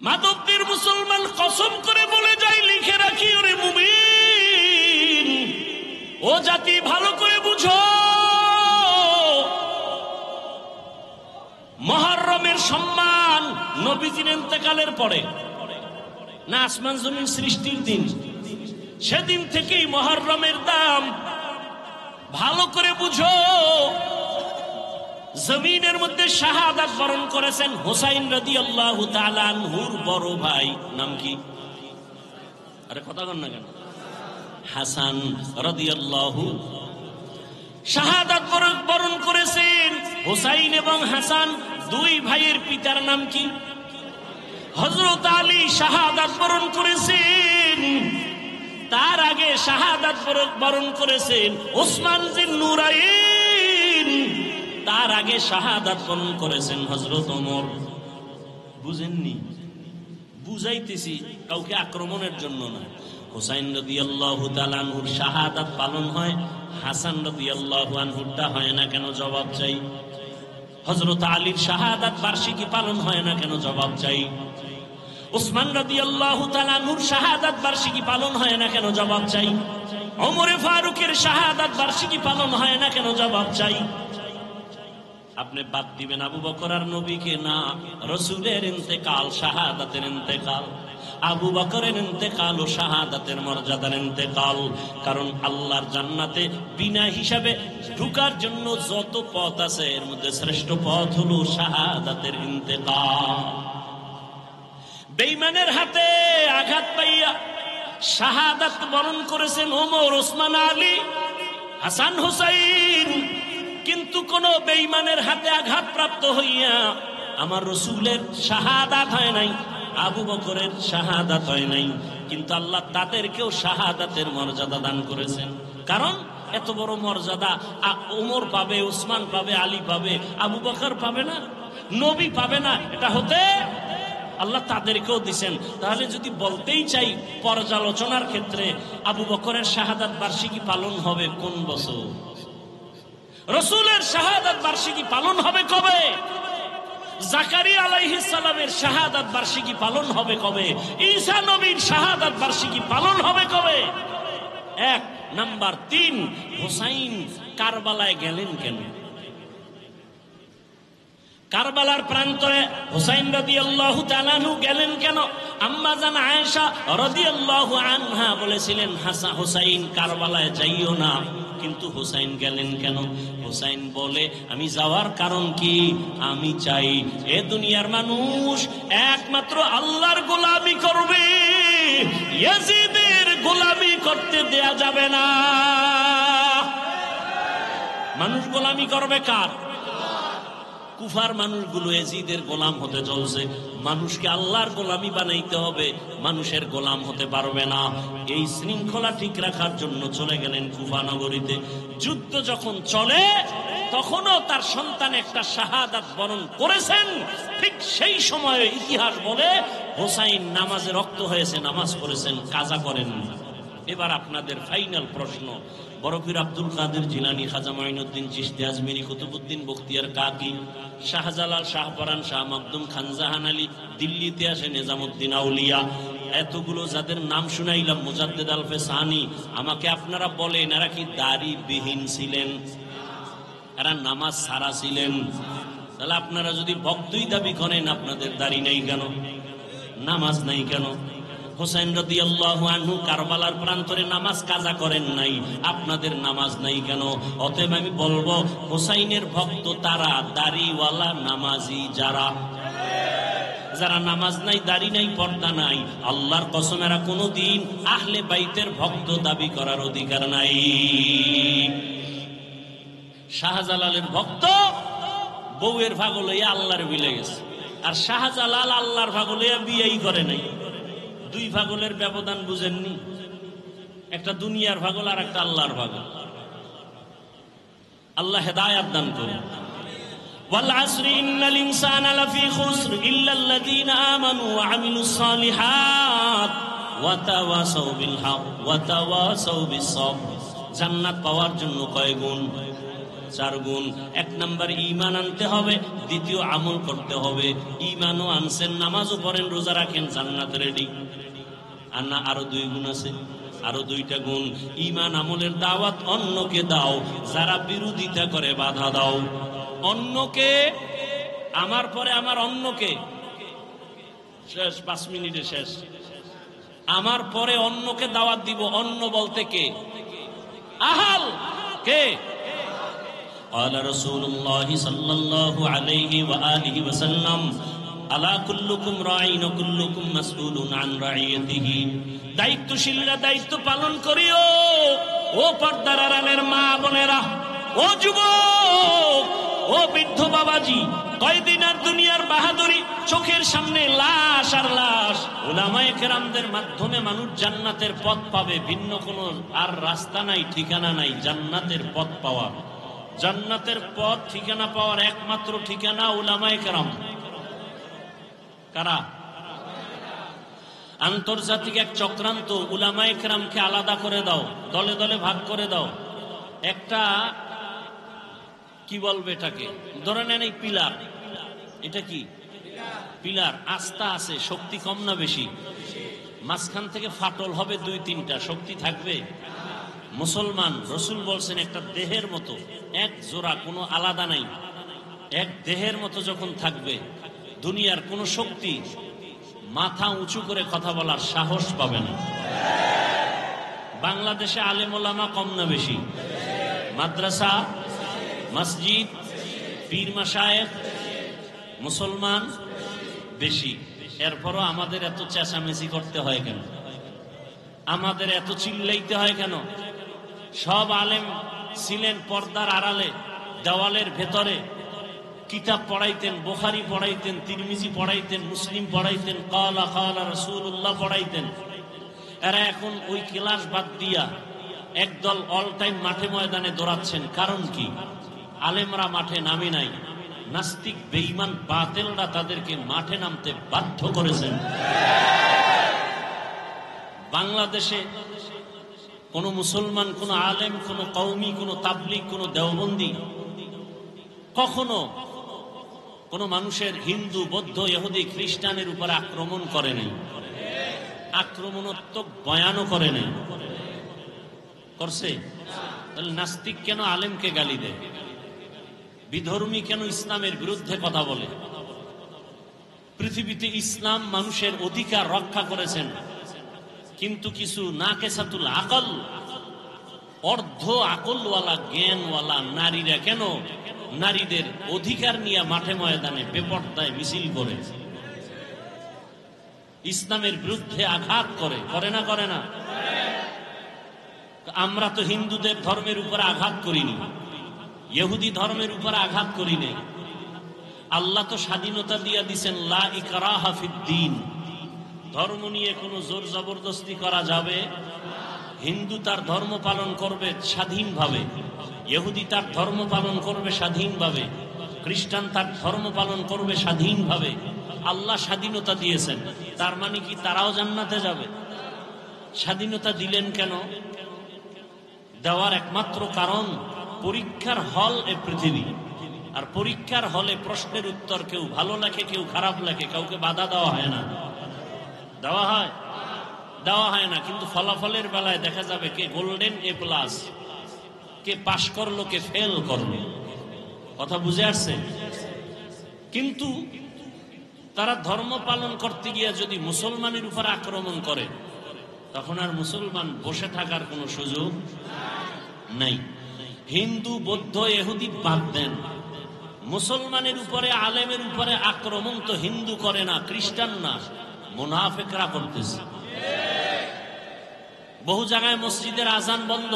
মাধবদের মুসলমান কসম করে বলে যায়, লিখে রাখি ওরে মুমিন, ও জাতি ভালো করে বুঝো, মুহররমের সম্মান নবীজির ইন্তেকালের পরে না, আসমান জমিন সৃষ্টির দিন, সেদিন থেকেই মুহররমের দাম। ভালো করে বুঝো, জমিনের মধ্যে শাহাদাত বরণ করেছেন হুসাইন রাদিয়াল্লাহু তাআলা আনহুর বড় ভাই, নাম কি? আরে কথা বল না কেন? হাসান রাদিয়াল্লাহু, শাহাদাত বরণ করেছেন হুসাইন এবং হাসান দুই ভাইয়ের পিতার নাম কি? হযরত আলী শাহাদাত বরণ করেছেন, তার আগে শাহাদাত বরণ করেছেন ওসমান জিন নুরাইন, তার আগে শাহাদাত বরণ করেছেন হযরত ওমর। বুঝেননি? বুঝাইতেছি, কাউকে আক্রমণের জন্য না। হুসাইন রাদিয়াল্লাহু তাআলা আনহুর শাহাদাত পালন হয়, হাসান রাদিয়াল্লাহু আনহুরটা হয় না কেন? জবাব চাই। হযরত আলীর শাহাদাত বার্ষিকী পালন হয় না কেন? জবাব চাই। ওসমান রাদিয়াল্লাহু তাআলা আনহুর শাহাদাত বার্ষিকী পালন হয় না কেন? জবাব চাই। ওমরে ফারুকের শাহাদাত বার্ষিকী পালন হয় না কেন? জবাব চাই। আপনি বাদ দিবেন আবু বকর আর নবীকে? না, রাসূলের ইন্তেকাল শাহাদাতের ইন্তেকাল, আবু বকরের ইন্তেকাল ও শাহাদাতের মর্যাদার ইন্তেকাল। কারণ আল্লাহর জান্নাতে বিনা হিসাবে ঢোকার জন্য যত পথ আছে, এর মধ্যে শ্রেষ্ঠ পথ হলো শাহাদাতের ইন্তেকাল। বেঈমানের হাতে আঘাত পাইয়া শাহাদাত বরণ করেছেন ওমর, ওসমান, আলী, হাসান, হুসাইন। কিন্তু কোন বেঈমানের হাতে আঘাত প্রাপ্ত হইয়া আমার রাসূলের শাহাদাত হয় নাই, আবু বকরের শাহাদাত হয় নাই। কিন্তু আল্লাহ তাদেরকেও শাহাদাতের মর্যাদা দান করেছেন। কারণ এত বড় মর্যাদা ওমর পাবে, ওসমান পাবে, আলী পাবে, আবু বকর পাবে না, নবী পাবে না। এটা হতে আল্লাহ তাদেরকেও দিছেন। তাহলে যদি বলতেই চাই পর্যালোচনার ক্ষেত্রে, আবু বকরের শাহাদাত বার্ষিকী পালন হবে কোন বছর? রাসূলের শাহাদাত বার্ষিকী পালন হবে কবে? জাকারিয়া আলাইহিস সালামের শাহাদাত বার্ষিকী পালন হবে কবে? ঈসা নবীর শাহাদাত বার্ষিকী পালন হবে কবে? এক নাম্বার। 3, হুসাইন কারবালায় গেলেন কেন? কারবালার প্রান্তরে হুসাইন রাদিয়াল্লাহু তাআলা আনহু গেলেন কেন? আম্মা জান আয়েশা রাদিয়াল্লাহু আনহা বলেছিলেন, হুসাইন কারবালায় যাইও না। কিন্তু হুসাইন গেলেন কেন? হুসাইন বলে, আমি যাওয়ার কারণ কি? আমি চাই এ দুনিয়ার মানুষ একমাত্র আল্লাহর গোলামি করবে, ইয়াজিদের গোলামি করতে দেয়া যাবে না। মানুষ গোলামি করবে কার? কুফার মানুষগুলো ইয়াজিদের গোলাম হতে চলছে। মানুষকে আল্লাহর গোলামি বানাইতে হবে, মানুষের গোলাম হতে পারবে না। এই শৃঙ্খলা ঠিক রাখার জন্য চলে গেলেন কুফা নগরীতে। যুদ্ধ যখন চলে তখনও তার সন্তান একটা শাহাদাত বরণ করেছেন। ঠিক সেই সময়ে ইতিহাস বলে হুসাইন নামাজে রক্ত হয়েছে, নামাজ পড়েছেন, কাজা করেন। এবার আপনাদের ফাইনাল প্রশ্ন, বরফির আব্দুল কাদের জিলানী, খাজা মাইনুদ্দিন চিশতি আজমিরি, কুতুবউদ্দিন বখতিয়ার কাকি, শাহজালাল, শাহপরান, শাহ মাকদুম, খানজাহান আলী, দিল্লিতে আসে নিজামুদ্দিন আউলিয়া, এতগুলো যাদের নাম শুনাইলাম, মুজাদ্দেদ আলফে সানি, আমাকে আপনারা বলেন এরা কি দাড়ি বিহীন ছিলেন? এরা নামাজ ছাড়া ছিলেন? তাহলে আপনারা যদি ভক্তই দাবি করেন, আপনাদের দাড়ি নেই কেন? নামাজ নাই কেন? হুসাইন রাদিয়াল্লাহু আনহু কারবালার প্রান্তরে নামাজ কাজা করেন নাই, আপনাদের নামাজ নাই কেন? অতএব আমি বলবো, হুসাইনের ভক্ত তারা, দাড়িওয়ালা নামাজি যারা, যারা নামাজ নাই, দাড়ি নাই, পর্দা নাই, আল্লাহর কসম এরা কোনদিন আহলে বাইতের ভক্ত দাবি করার অধিকার নাই। শাহজালালের ভক্ত বউয়ের ভাগ লইয়া আল্লাহর বিলে গেছে, আর শাহজালাল আল্লাহর ভাগ লইয়া বিয়েই করে নাই। দুই ভাগলের ব্যবধান বুঝেননি? একটা দুনিয়ার ভাগল আর একটা আল্লাহর ভাগল। আল্লাহ হেদায়েত দান করুন। ওয়াল আসরি ইন্নাল ইনসানা লাফি খুসর ইল্লাল্লাযীনা আমানু ওয়া আমিলুস সালিহাত ওয়া তাওয়াসাউ বিল হক ওয়া তাওয়াসাউ বিস সাবর। জান্নাত পাওয়ার জন্য কয় গুণ? চার গুণ। এক নাম্বার ঈমান আনতে হবে, দ্বিতীয় আমল করতে হবে। ঈমানও আনছেন, নামাজও পড়েন, রোজা রাখেন, জান্নাত রেডি। আর না, আরো দুই গুণ আছে, আরো দুইটা গুণ। ঈমান আমলের দাওয়াত অন্যকে দাও, যারা বিরোধিতা করে বাধা দাও। অন্যকে, আমার পরে আমার অন্যকে, শেষ 5 মিনিটে শেষ। আমার পরে অন্যকে দাওয়াত দিব। অন্য বলতে কে? আহাল কে? قال رسول الله صلى الله عليه وآله وسلم আলা কুল্লুকুম রাঈন ওয়া কুল্লুকুম মাসউলুন আন রাইয়াতিহি। দায়িত্বশীলরা দায়িত্ব পালন করিও। ও পর্দার আড়ালের মা বোনেরা, ও যুবক, ও বৃদ্ধ বাবাজি, কয়দিন আর দুনিয়ার বাহাদুরি, চোখের সামনে লাশ আর লাশ। উলামায়ে কেরামদের মাধ্যমে মানুষ জান্নাতের পথ পাবে, ভিন্ন কোনো আর রাস্তা নাই, ঠিকানা নাই জান্নাতের পথ পাওয়ার। জান্নাতের পথ ঠিকানা পাওয়ার একমাত্র ঠিকানা উলামায়ে কেরাম। কারা? আন্তর্জাতিক এক চক্রান্ত। উলামায়ে কেরামকে আলাদা করে দাও, দলে দলে ভাগ করে দাও। একটা কি বলবে এটাকে, ধরে নেন এই পিলার, এটা কি পিলার? আস্থা আছে, শক্তি কম না বেশি? মাঝখান থেকে ফাটল হবে 2-3টা, শক্তি থাকবে? মুসলমান, রসুল বলছেন একটা দেহের মতো, এক জোড়া, কোনো আলাদা নাই, এক দেহের মতো যখন থাকবে, দুনিয়ার কোন শক্তি মাথা উঁচু করে কথা বলার সাহস পাবে না। বাংলাদেশে আলেম ওলামা কম না বেশি? মাদ্রাসা, মসজিদ, পীর মাশায়েখ, মুসলমান বেশি। এরপরও আমাদের এত চেঁচামেচি করতে হয় কেন? আমাদের এত চিল্লাইতে হয় কেন? সব আলেম ছিলেন পর্দার আড়ালে, দেওয়ালের ভেতরে। কিতাব পড়াইতেন, বুখারী পড়াইতেন, তিরমিজি পড়াইতেন, মুসলিম পড়াইতেন, কালা কালা রাসূলুল্লাহ পড়াইতেন। এরা এখন ওই ক্লাস বাদ দিয়া একদল অল টাইম মাঠে ময়দানে দৌড়াচ্ছেন। কারণ কি? আলেমরা মাঠে নামে নাই, নাস্তিক বেঈমান বাতিলরা তাদেরকে মাঠে নামতে বাধ্য করেছেন। বাংলাদেশে কোন মুসলমান, কোন আলেম, কোন কওমি, কোন তাবলিগ, কোন দেওবন্দি কখনো কোন মানুষের হিন্দু, বৌদ্ধ, ইহুদি, খ্রিস্টানের উপর আক্রমণ করে নাই, আক্রমণাত্মক বয়ানও করে নাই। করছে? তাহলে নাস্তিক কেন আলেমকে গালি দেয়? বিধর্মী কেন ইসলামের বিরুদ্ধে কথা বলে? পৃথিবীতে ইসলাম মানুষের অধিকার রক্ষা করেছেন, কিন্তু কিছু নাকেসাতুল আকল, অর্ধ আকলওয়ালা, জ্ঞানওয়ালা নারীরা কেন নারীদের অধিকার নিয়ে মাঠে ময়দানে বেপরদায় মিছিল করে, ইসলামের বিরুদ্ধে আঘাত করে? করে না? করে না? আমরা তো হিন্দুদের ধর্মের উপর আঘাত করিনি, ইহুদি ধর্মের উপর আঘাত করিনি। আল্লাহ তো স্বাধীনতা দিয়ে দিয়েছেন, লা ইকরাহা ফিদ্দীন। ধর্ম নিয়ে কোনো জোর জবরদস্তি করা যাবে? হিন্দু তার ধর্ম পালন করবে স্বাধীনভাবে, ইহুদি তার ধর্ম পালন করবে স্বাধীনভাবে, খ্রিস্টান তার ধর্ম পালন করবে স্বাধীনভাবে। আল্লাহ স্বাধীনতা দিয়েছেন, তার মানে কি তারাও জান্নাতে যাবে? স্বাধীনতা দিলেন কেন? দেওয়ার একমাত্র কারণ, পরীক্ষার হল এ পৃথিবী। আর পরীক্ষার হলে প্রশ্নের উত্তর কেউ ভালো লেখে, কেউ খারাপ লেখে, কাউকে বাধা দেওয়া হয় না। দেওয়া হয়? দেওয়া হয় না। কিন্তু ফলাফলের বেলায় দেখা যাবে কে গোল্ডেন A+, কে পাশ করলো, কে ফেল করলো। কথা বুঝে আসছে? কিন্তু তারা ধর্ম পালন করতে গিয়ে যদি মুসলমানের উপর আক্রমণ করে, তখন আর মুসলমান বসে থাকার কোনো সুযোগ নাই। হিন্দু, বৌদ্ধ, ইহুদি বাদ দেন, মুসলমানের উপরে, আলেমের উপরে আক্রমণ তো হিন্দু করে না, খ্রিস্টান না, মুনাফিকরা করতেছে। বহু জায়গায় মসজিদের আজান বন্ধ,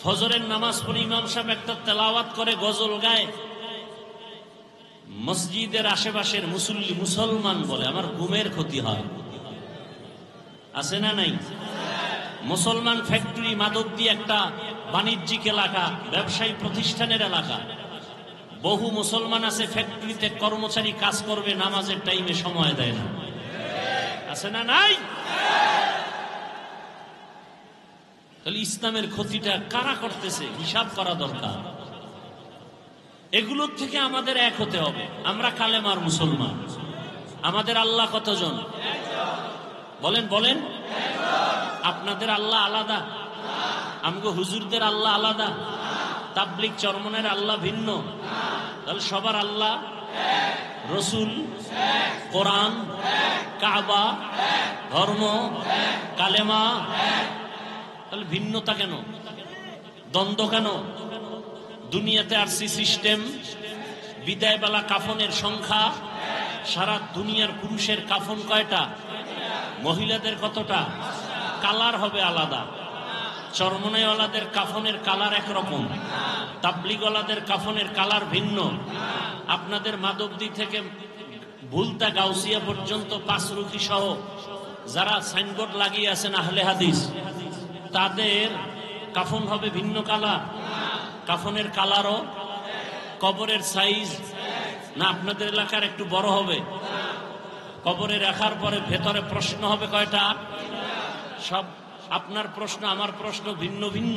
ফজরের নামাজ পড়ে ইমাম সাহেব একটা তেলাওয়াত করে, গজল গায়, মসজিদের আশেপাশের মুসল্লি মুসলমান বলে, আমার ঘুমের ক্ষতি হয়। আছে না নাই? মুসলমান ফ্যাক্টরি, মাদকদি একটা বাণিজ্যিক এলাকা, ব্যবসায়ী প্রতিষ্ঠানের এলাকা। বহু মুসলমান আছে ফ্যাক্টরিতে কর্মচারী কাজ করবে, নামাজের টাইমে সময় দেয় না। আছে না নাই? তাহলে ইসলামের ক্ষতিটা কারা করতেছে? হিসাব করা দরকার। এগুলোর থেকে আমাদের এক হতে হবে। আমরা কালেমার মুসলমান। আমাদের আল্লাহ কতজন? বলেন বলেন। আপনাদের আল্লাহ আলাদা, আমগো হুজুরদের আল্লাহ আলাদা, তাবলিগ চরমনের আল্লাহ ভিন্ন। তাহলে সবার আল্লাহ, রসুল, কোরআন, কাবা, ধর্ম, কালেমা। তাহলে ভিন্নতা কেন? দ্বন্দ্ব কেন? দুনিয়াতে আরসি সিস্টেম, বিদায়বেলা কাফনের সংখ্যা, সারা দুনিয়ার পুরুষের কাফন কয়টা, মহিলাদের কতটা, কালার হবে আলাদা। চরমনাইওয়ালাদের কাফনের কালার একরকম, তাবলিগওয়ালাদের কাফনের কালার ভিন্ন। আপনাদের মাধবদী থেকে ভুলতা গাউসিয়া পর্যন্ত পাঁচরুখি সহ যারা সাইনবোর্ড লাগিয়ে আছেন আহলে হাদিস, তাদের কাফন হবে ভিন্ন কালার। কাফনের কালারও, কবরের সাইজ না আপনাদের এলাকার একটু বড় হবে? কবরে রাখার পরে ভেতরে প্রশ্ন হবে কয়টা? সব আপনার প্রশ্ন আমার প্রশ্ন ভিন্ন ভিন্ন,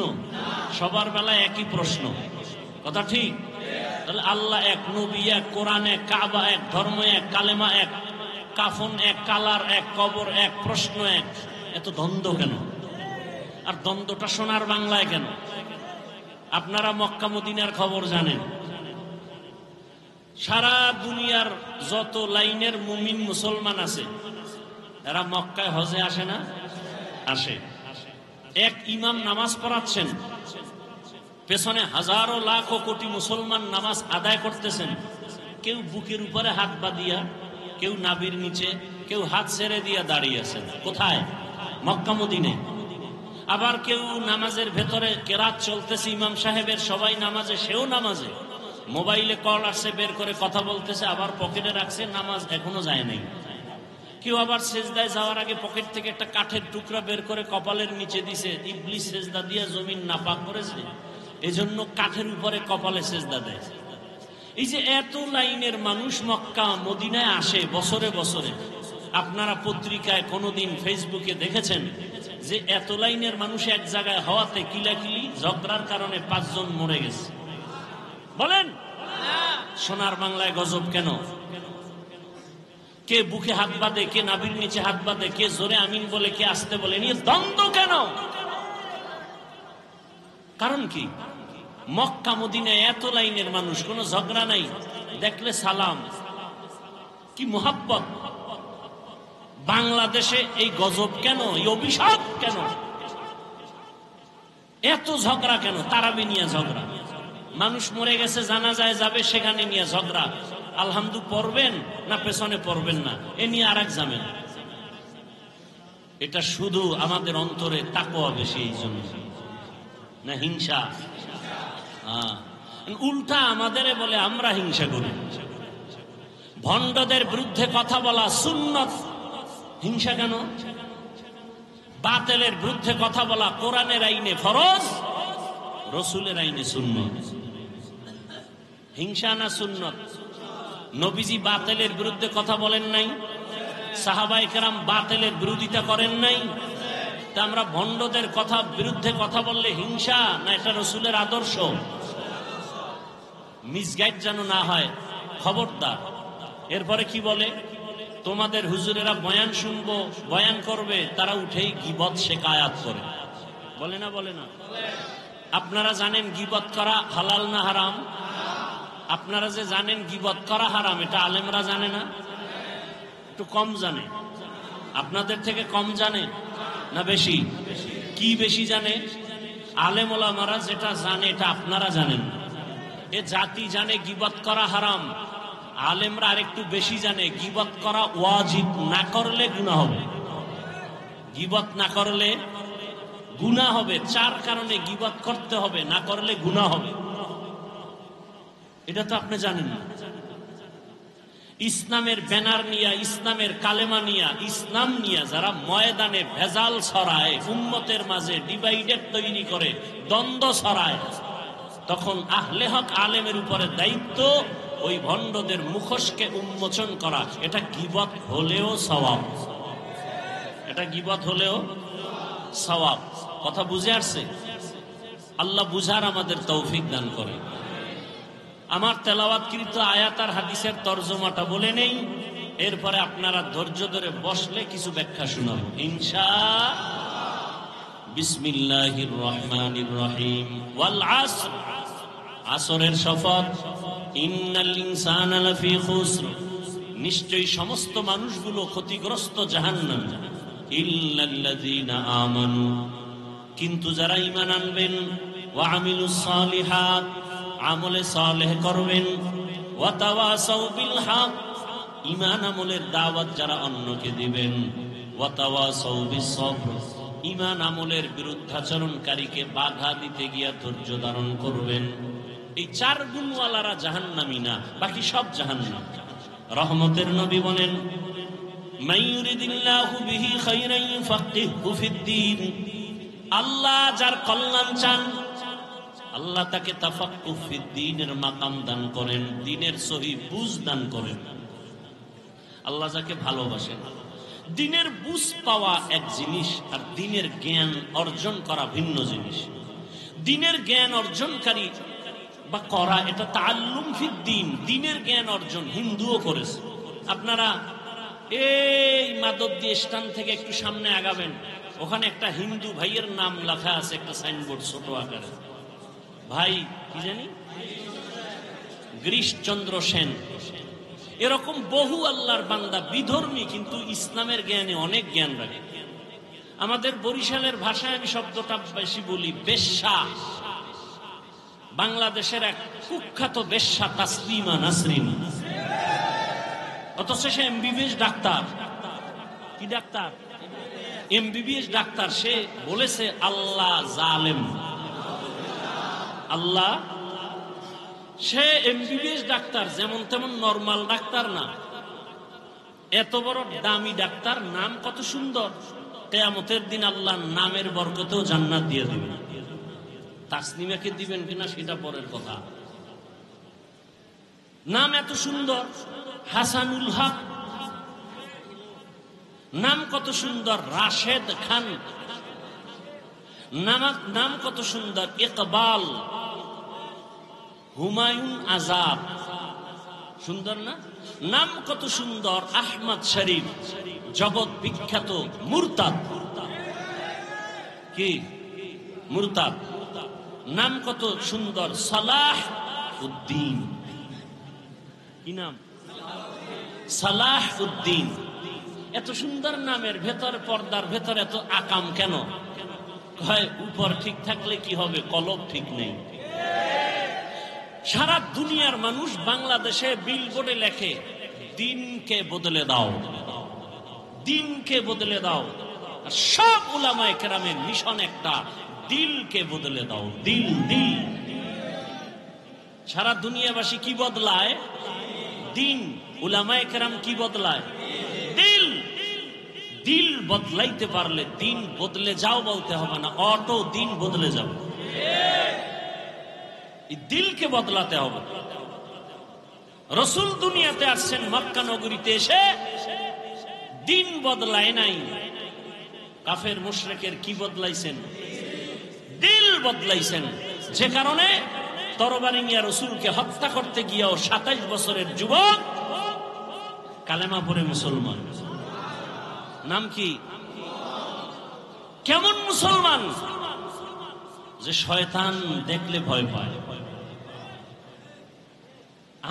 সবার বেলায় একই প্রশ্ন। কথা ঠিক? তাহলে আল্লাহ এক, নবী এক, কোরআন এক, কাবা এক, ধর্ম এক, কালেমা এক, কাফন এক, কালার এক, কবর এক, প্রশ্ন এক। এত দ্বন্দ্ব কেন? আর দ্বন্দ্বটা সোনার বাংলায় কেন? আপনারা মক্কা মদিনার খবর জানেন। সারা দুনিয়ার যত লাইনের মুমিন মুসলমান আছে, এরা মক্কায় হজে আসে না? আসে। এক ইমাম নামাজ পড়াচ্ছেন, পেছনে হাজারো লাখ ও কোটি মুসলমান নামাজ আদায় করতেছেন। কেউ বুকের উপরে হাত বাঁধিয়া, কেউ নাভির নিচে, কেউ হাত ছেড়ে দিয়া দাঁড়িয়ে আছেন। কোথায়? মক্কা মদিনায়। আবার কেউ নামাজের ভেতরে কেরাত চলতেছে, ইমাম সাহেবের, সবাই নামাজে, সেও নামাজে। মোবাইলে কল আসছে, বের করে কথা বলতেছে, আবার পকেটে রাখছে, নামাজ এখনো যায় নাই। কেউ আবার সেজদায় যাওয়ার আগে পকেট থেকে একটা কাঠের টুকরা বের করে কপালের নিচে দিছে। ইবলিস সেজদা দিয়ে জমিন নাপাক করেছে, এজন্য কাঠের উপরে কপালে সেজদা দেয়। এই যে এত লাইনের মানুষ মক্কা মদিনায় আসে বছরে বছরে, আপনারা পত্রিকায় কোনোদিন ফেসবুকে দেখেছেন যে এত লাইনের মানুষ এক জায়গায় হওয়াতে কিলাকিলি ঝগড়ার কারণে 5 জন মরে গেছে? বলেন সোনার বাংলায় গজব কেন? কে বুকে হাত বাঁধে, কে নাভির নিচে হাত বাঁধে, কে জোরে আমিন বলে, কে আসতে বলে, নিয়ে দ্বন্দ্ব কেন? কারণ কি? মক্কা মদিনায় এত লাইনের মানুষ, কোনো ঝগড়া নাই, দেখলে সালাম, কি মোহাব্বত। বাংলাদেশে এই গজব কেন? এই অভিশাপ কেন? এত ঝগড়া কেন? তারাবি নিয়ে ঝগড়া, মানুষ মরে গেছে জানাজায় যাবে, সেখানে নিয়ে ঝগড়া। আলহামদু পড়বেন না পেছনে পড়বেন না, এ নিয়ে আর এক ঝামেলা। এটা শুধু আমাদের অন্তরে তাকওয়া বেশি, এই জন্য না হিংসা। উল্টা আমাদের বলে আমরা হিংসা করি। ভণ্ডদের বিরুদ্ধে কথা বলা সুন্নত, হিংসা কেন? বাতিলের বিরুদ্ধে কথা বলা কোরআনের আইনে ফরজ, রসুলের আইনে সুন্নত। হিংসা না সুন্নত? নবীজি বাতিলের বিরুদ্ধে কথা বলেন নাই, সাহাবায়ে কেরাম বাতিলের বিরোধিতা করেন নাই। তা আমরা ভণ্ডদের কথা বিরুদ্ধে কথা বললে হিংসা না এটা রসুলের আদর্শ? মিসগাইড যেন না হয়, খবরদার। এরপরে কি বলে? তোমাদের হুজুরেরা বয়ান শুনবো, বয়ান করবে, তারা উঠেই গীবত শেখায়াত করে। বলে না? বলে না? আপনারা জানেন গীবত করা হালাল না হারাম? আপনারা যে জানেন গীবত করা হারাম, এটা আলেমরা জানে না? একটু কম জানে। আপনাদের থেকে কম জানে না বেশি? কি বেশি জানে? আলেম ওলামারা যেটা জানে এটা আপনারা জানেন না। এ জাতি জানে গীবত করা হারাম, আলেমরা আরেকটু বেশি জানে গীবত করা ওয়াজিব, না করলে গুনাহ হবে। গীবত না করলে গুনাহ হবে। 4 কারণে গীবত করতে হবে, না করলে গুনাহ হবে। এটা তো আপনি জানেন না। ইসলামের ব্যানার নিয়া, ইসলামের কালেমা নিয়া, ইসলাম নিয়া যারা ময়দানে ভেজাল ছড়ায়, উম্মতের মাঝে ডিভাইডেড তৈরি করে, দ্বন্দ্ব ছড়ায়, তখন আহলে হক আলেমের উপরে দায়িত্ব ওই ভণ্ডদের মুখোশকে উন্মোচন করা। এটা গীবত হলেও সওয়াব, এটা গীবত হলেও সওয়াব। কথা বুঝে আসছে? আল্লাহ বুঝার আমাদের তৌফিক দান করে। আমার তেলাওয়াতকৃত আয়াত আর হাদিসের তরজমাটা বলে নেই, এরপরে আপনারা ধৈর্য ধরে বসলে কিছু ব্যাখ্যা শোনাবো ইনশাআল্লাহ। বিসমিল্লাহির রহমানির রহিম। ওয়াল আসর, আসরের শপথ। ইন্নাল ইনসানা লাফি খুসর, নিশ্চয়ই সমস্ত মানুষগুলো ক্ষতিগ্রস্ত জাহান্নাম। ইল্লাল্লাযীনা আমানু, কিন্তু যারা ঈমান আনবেন, ওয়া আমিলুস সালিহাত, আমলে সালেহ করবেন, ওয়া তাওয়াসাউ বিল হক, ঈমান আমলের দাওয়াত যারা অন্যকে দিবেন, ওয়া তাওয়াসাউ বিস সবর, ঈমান আমলের বিরুদ্ধাচরণকারীকে বাধা দিতে গিয়া ধৈর্য ধারণ করবেন। এই চার গুণওয়ালারা জাহান্নামী না, বাকি সব জাহান্নাম। রহমতের নবী বলেন, মাইয়ুরিদিল্লাহু বিহি খায়রান ইউফাক্কিহু ফিদ্দীন, আল্লাহ যার কল্যাণ চান আল্লাহ তাকে তাফাক্কুহ ফিদ্দীনের মাকাম দান করেন, দ্বীনের সহিহ বুঝ দান করেন। আল্লাহ যাকে ভালোবাসেন। দ্বীনের বুঝ পাওয়া এক জিনিস, আর দ্বীনের জ্ঞান অর্জন করা ভিন্ন জিনিস। দ্বীনের জ্ঞান অর্জনকারী বা করা, এটা তাআল্লুম ফিদ্দীন, দ্বীনের জ্ঞান অর্জন হিন্দুও করেছে। আপনারা এই মাদবদী স্ট্যান্ড থেকে একটু সামনে আগাবেন, ওখানে একটা হিন্দু ভাইয়ের নাম লেখা আছে, একটা সাইনবোর্ড ছোট আকারে। ভাই কি জানি, গিরিশচন্দ্র সেন। এরকম বহু আল্লাহর বান্দা বিধর্মী, কিন্তু ইসলামের জ্ঞানে অনেক জ্ঞান রাখে। আমাদের বরিশালের ভাষায় আমি শব্দটা বেশি বলি, বেশ্যা। বাংলাদেশের এক কুখ্যাত বেশ্যা তাসলিমা নাসরিন, অথচ সে এমবিবিএস ডাক্তার। কি ডাক্তার? MBBS doctor. সে বলেছে আল্লাহ জালেম। আল্লাহ, সে এমবিবিএস ডাক্তার, যেমন তেমন নরমাল ডাক্তার না, এত বড় দামি ডাক্তার। নাম কত সুন্দর, কিয়ামতের দিন আল্লাহ নামের বরকতেও জান্নাত দিয়ে দিবেন। তাসলিমাকে দিবেন কিনা সেটা পরের কথা। নাম এত সুন্দর, হাসানুল হক, নাম কত সুন্দর। রাশেদ খান, নাম কত সুন্দর। ইকবাল, হুমায়ুন আজাদ, সুন্দর না? নাম কত সুন্দর। আহমদ শরীফ, জগৎ বিখ্যাত মুরতাদ। কি মুরতাদ? নাম কত সুন্দর। সালাহ উদ্দিন, কি নাম? সালাহ উদ্দিন। এত সুন্দর নামের ভেতর, পর্দার ভেতর এত আকাম কেন? কয় উপর ঠিক থাকলে কি হবে, কলব ঠিক নেই। সারা দুনিয়ার মানুষ বাংলাদেশে বিলবোর্ডে লেখে, দিনকে বদলে দাও, দিনকে বদলে দাও। আর সব উলামায়ে কেরামের মিশন একটা, দিলকে বদলে দাও। দিল, দিল। সারা দুনিয়াবাসী কি বদলায়? দিন। উলামায়ে কেরাম কি বদলায়? দিল। দিল বদলাইতে পারলে দিন বদলে যাও বলতে হবে না, অটো দিন বদলে যাবে। এই দিলকে বদলাতে হবে। রাসূল দুনিয়াতে আসছেন মক্কা নগরীতে এসে, দিন বদলায় নাই। কাফের মুশরিকের কি বদলাইছেন? দিল বদলাইছেন। যে কারণে তরবারি নিয়ে রাসূলকে হত্যা করতে গিয়েও 27 বছরের যুবক কালেমা পড়ে মুসলমান। নাম কি? কেমন মুসলমান? যে শয়তান দেখলে ভয় পায়।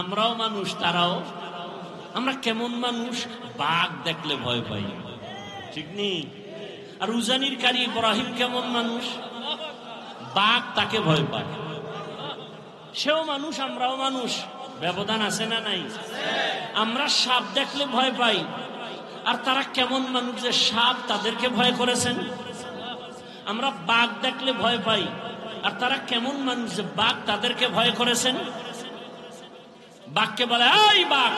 আমরাও মানুষ, তারাও। আমরা কেমন মানুষ? বাঘ দেখলে ভয় পাই, ঠিক নেই? আর উজানির কারি ইব্রাহিম কেমন মানুষ? বাঘ তাকে ভয় পায়। সেও মানুষ, আমরাও মানুষ। ব্যবধান আছে না নাই? আমরা সাপ দেখলে ভয় পাই, আর তারা কেমন মানুষ যে সাপ তাদেরকে ভয় করেছেন। আমরা বাঘ দেখলে ভয় পাই, আর তারা কেমন মানুষ যে বাঘ তাদেরকে ভয় করেছেন। বাঘকে বলে, এই বাঘ,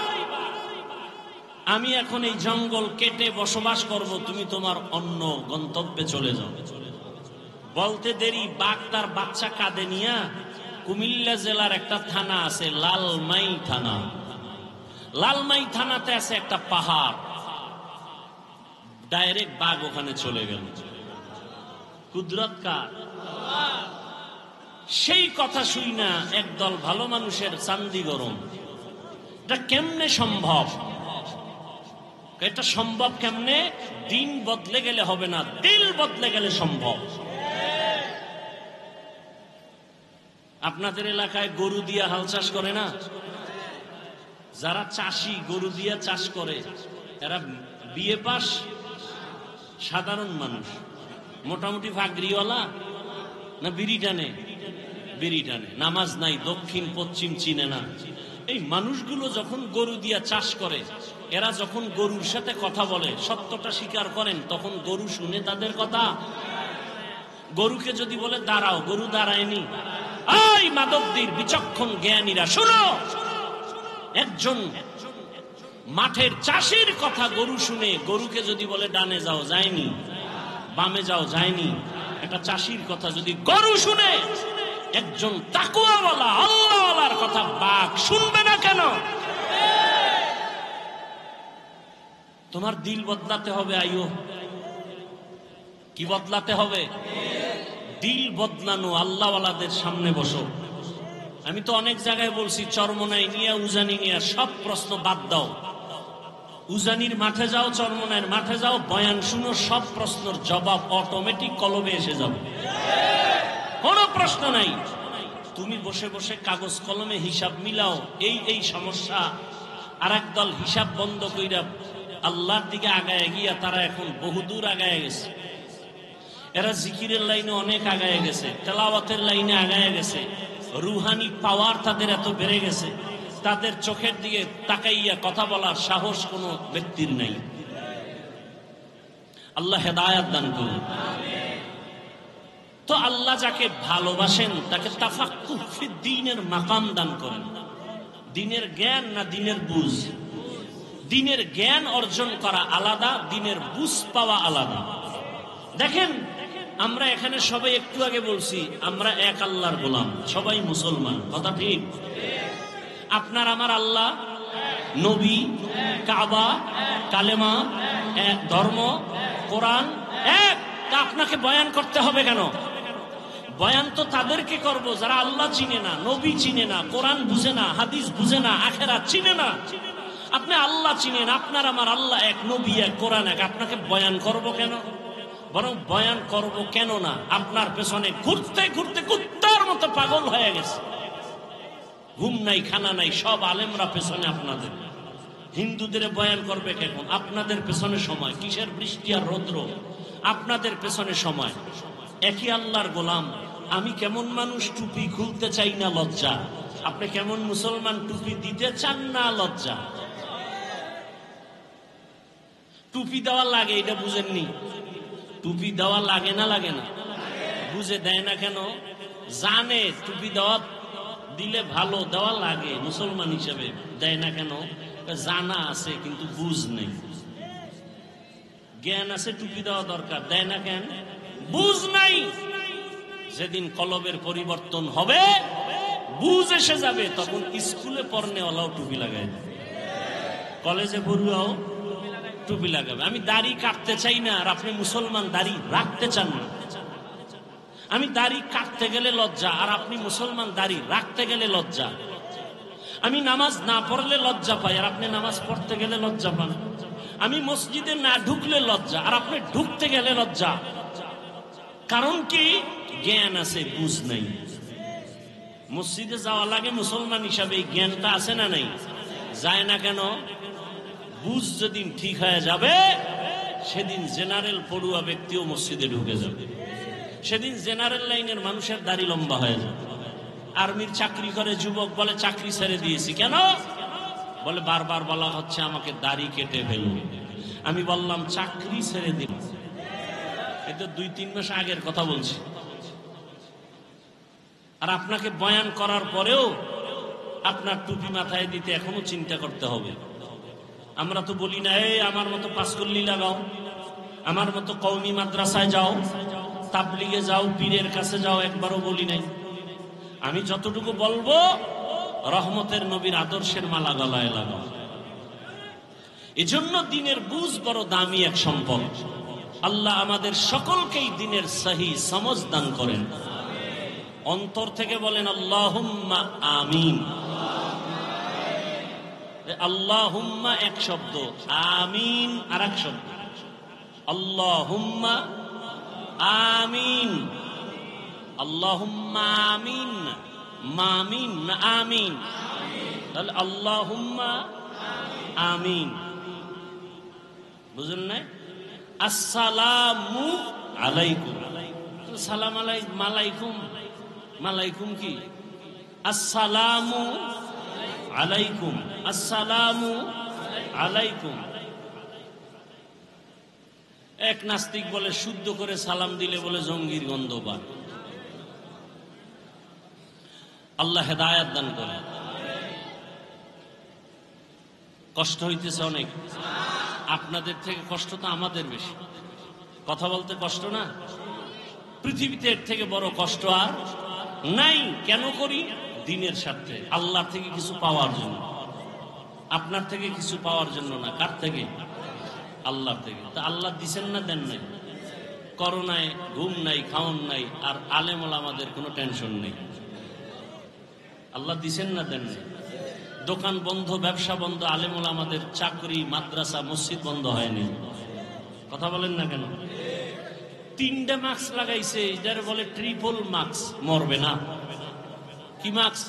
আমি এখন এই জঙ্গল কেটে বসবাস করব, তুমি তোমার অন্য গন্তব্যে চলে যাও। বলতে দেরি, বাঘ তার বাচ্চা কাঁধে নিয়া কুমিল্লা জেলার একটা থানা আছে, লালমাই থানা। লালমাই থানাতে আছে একটা পাহাড়, ডাইরেক্ট বাঘ ওখানে চলে গেল। কুদরত কার? সেই কথা শুই না একদল ভালো মানুষের চান্দি গরম। এটা কেমনে সম্ভব? এটা সম্ভব কেমনে? দিন বদলে গেলে হবে না, দিল বদলে গেলে সম্ভব। আপনাদের এলাকায় গরু দিয়া হাল চাষ করে না? যারা চাষি গরু দিয়া চাষ করে এরা বিয়ে পাস সাধারণ মানুষ, মোটামুটি ফাগরিওয়ালা না বিড়ি টানে? বিড়ি টানে, নামাজ নাই, দক্ষিণ পশ্চিম চিনে না। এই মানুষগুলো যখন গরু দিয়া চাষ করে, এরা যখন গরুর সাথে কথা বলে, সত্যটা স্বীকার করেন, তখন গরু শুনে তাদের কথা? গরুকে যদি বলে দাঁড়াও, গরু দাঁড়ায়নি। এই মাদকদের বিচক্ষণ জ্ঞানীরা শুনো, একজন মাঠের চাষির কথা গরু শুনে, গরুকে যদি বলে ডানে যাও যায়নি, বামে যাও যায়নি। একটা চাষির কথা যদি গরু শুনে, একজন তাকওয়াওয়ালা আল্লাহওয়ালার কথা বাঘ শুনবে না কেন? তোমার দিল বদলাতে হবে। আইও, কি বদলাতে হবে? দিল বদলানো। আল্লাহওয়ালাদের সামনে বসো। আমি তো অনেক জায়গায় বলছি, চরমনাই নিয়ে উজানি নিয়ে সব প্রশ্ন বাদ দাও। উজানির মাঠে যাও, চরমনাইয়ের মাঠে যাও, বয়ান শুনো, সব প্রশ্নের জবাব অটোমেটিক কলবে এসে যাবে, কোনো প্রশ্ন নাই। তুমি বসে বসে কাগজ কলমে হিসাব মিলাও, এই সমস্যা। আর একদল হিসাব বন্ধ কইরা আল্লাহর দিকে আগায় গিয়া তারা এখন বহুদূর আগায় গেছে। এরা জিকিরের লাইনে অনেক আগায় গেছে, তেলাওয়াতের লাইনে আগায় গেছে, রুহানি পাওয়ার তাদের এত বেড়ে গেছে, তাদের চোখের দিকে তাকাইয়া কথা বলার সাহস কোনো ব্যক্তির নাই। আল্লাহ হেদায়াত দান করুন। তো আল্লাহ যাকে ভালোবাসেন তাকে তাফাক্কুহ ফি দ্বীনের মাকাম দান করেন। দ্বীনের জ্ঞান না দ্বীনের বুঝ? দ্বীনের জ্ঞান অর্জন করা আলাদা, দ্বীনের বুঝ পাওয়া আলাদা। দেখেন, আমরা এখানে সবাই একটু আগে বলছি আমরা এক আল্লাহর গোলাম, সবাই মুসলমান, কথা ঠিক? আপনার আমার আল্লাহ, নবী, কাবা, কালেমা, ধর্ম, কোরআন এক। তা আপনাকে বয়ান করতে হবে কেন? বয়ান তো তাদেরকে করব যারা আল্লাহ চিনে না, নবী চিনে না, কোরআন বুঝে না, হাদিস বুঝে না, আখেরাত চিনে না। আপনি আল্লাহ চিনেন, আপনার আমার আল্লাহ এক, নবী এক, কোরআন এক। আপনাকে বয়ান করব কেন? বরং বয়ান করব কেন না, আপনার পেছনে ঘুরতে ঘুরতে কুত্তার মতো পাগল হয়ে গেছে, ঘুম নাই, খানা নাই, সব আলেমরা পেছনে আপনাদের। হিন্দুদের বয়ান করবে কেন? আপনাদের পেছনে সময়। কিসের বৃষ্টি আর রৌদ্র? আপনাদের পেছনে সময়। একই আল্লাহর গোলাম। আমি কেমন মানুষ, টুপি খুলতে চাই না, লজ্জা। আপনি কেমন মুসলমান, টুপি দিতে চান না, লজ্জা। টুপি দেওয়া লাগে, এটা বুঝেননি? টুপি দেওয়া লাগে না, লাগে না? বুঝে দেয় না কেন? জানে টুপি দেওয়া দিলে ভালো, দেওয়া লাগে, মুসলমান হিসেবে দেয় না কেন? জানা আছে কিন্তু বুঝ নেই। জ্ঞান আছে, টুপি দেওয়া দরকার, দেয় না কেন? বুঝ নাই। যেদিন কলবের পরিবর্তন হবে, বুঝ এসে যাবে, তখন স্কুলে পড়নেওয়ালাও টুপি লাগায়, কলেজে পড়ুয়াও টুপি লাগাবে। আমি দাড়ি কাটতে চাই না, আর আপনি মুসলমান দাড়ি রাখতে চান না। আমি দাড়ি কাটতে গেলে লজ্জা, আর আপনি মুসলমান দাড়ি রাখতে গেলে লজ্জা। আমি নামাজ না পড়লে লজ্জা পাই, আর আপনি নামাজ পড়তে গেলে লজ্জা পান। আমি মসজিদে না ঢুকলে লজ্জা, আর আপনি ঢুকতে গেলে লজ্জা। কারণ কি? জ্ঞান আছে, বুঝ নাই। মসজিদে যাওয়া লাগে মুসলমান হিসাবে, এই জ্ঞানটা আছে না নাই? যায় না কেন? বুঝ যেদিন ঠিক হয়ে যাবে, সেদিন জেনারেল পড়ুয়া ব্যক্তিও মসজিদে ঢুকে যাবে। সেদিন জেনারেল লাইনের মানুষের দাড়ি লম্বা হয়ে যাবে। আর্মির চাকরি করে যুবক বলে চাকরি ছেড়ে দিয়েছি। কেন? বলে বারবার বলা হচ্ছে আমাকে দাড়ি কেটে ফেলুন। আমি বললাম চাকরি ছেড়ে দিন। এটা 2-3 মাস আগের কথা বলছি। আর আপনাকে বয়ান করার পরেও আপনার টুপি মাথায় দিতে এখনো চিন্তা করতে হবে। আমরা তো বলি না, এই আমার মতো পাঁচকল্লি লাগাও, আমার মতো কওমি মাদ্রাসায় যাও, তাবলিগে যাও, পীরের কাছে যাও, একবারও বলি নাই। আমি যতটুকু বলবো, রহমতের নবীর আদর্শের মালা গলায় লাগাও। এজন্য দ্বীনের বুঝ বড় দামি এক সম্পদ। আল্লাহ আমাদের সকলকেই দ্বীনের সহি সমঝ দান করেন। অন্তর থেকে বলেন আল্লাহুম্মা আমিন। আল্লাহুম্মা এক শব্দ, আমিন আর এক শব্দ। আল্লাহুম্মা আমিন, আল্লাহুম্মা আমিন, মামিন না আমিন। তাহলে আল্লাহুম্মা আমিন, বুঝলেন না? আসসালামু আলাইকুম, সালাম আলাইকুম, মালাইকুম কি? আসসালামু আলাইকুম, আসসালামু আলাইকুম। এক নাস্তিক বলে শুদ্ধ করে সালাম দিলে বলে জঙ্গির গন্ধ পান। আল্লাহ হেদায়াত দান করে। কষ্ট হইতেছে অনেক, আপনাদের থেকে কষ্ট তো আমাদের বেশি। কথা বলতে কষ্ট না? পৃথিবীতে এর থেকে বড় কষ্ট আর নাই। কেন করি? দিনের স্বার্থে, আল্লাহ থেকে কিছু পাওয়ার জন্য। আপনার থেকে কিছু পাওয়ার জন্য না। কার থেকে? আল্লাহ থেকে। তা আল্লাহ দিছেন না দেন নাই? করোনায় ঘুম নাই, খাওন নাই, আর আলেম ওলামাদের কোনো টেনশন নেই। আল্লাহ দিছেন না দেন নাই? দোকান বন্ধ, ব্যবসা বন্ধ, আলেম ওলামাদের চাকরি, মাদ্রাসা, মসজিদ বন্ধ হয়নি। কথা বলেন না কেন? 3টে মাস্ক লাগাইছে, যারা বলে ট্রিপল মাস্ক, মরবে না। কি মাস্ক?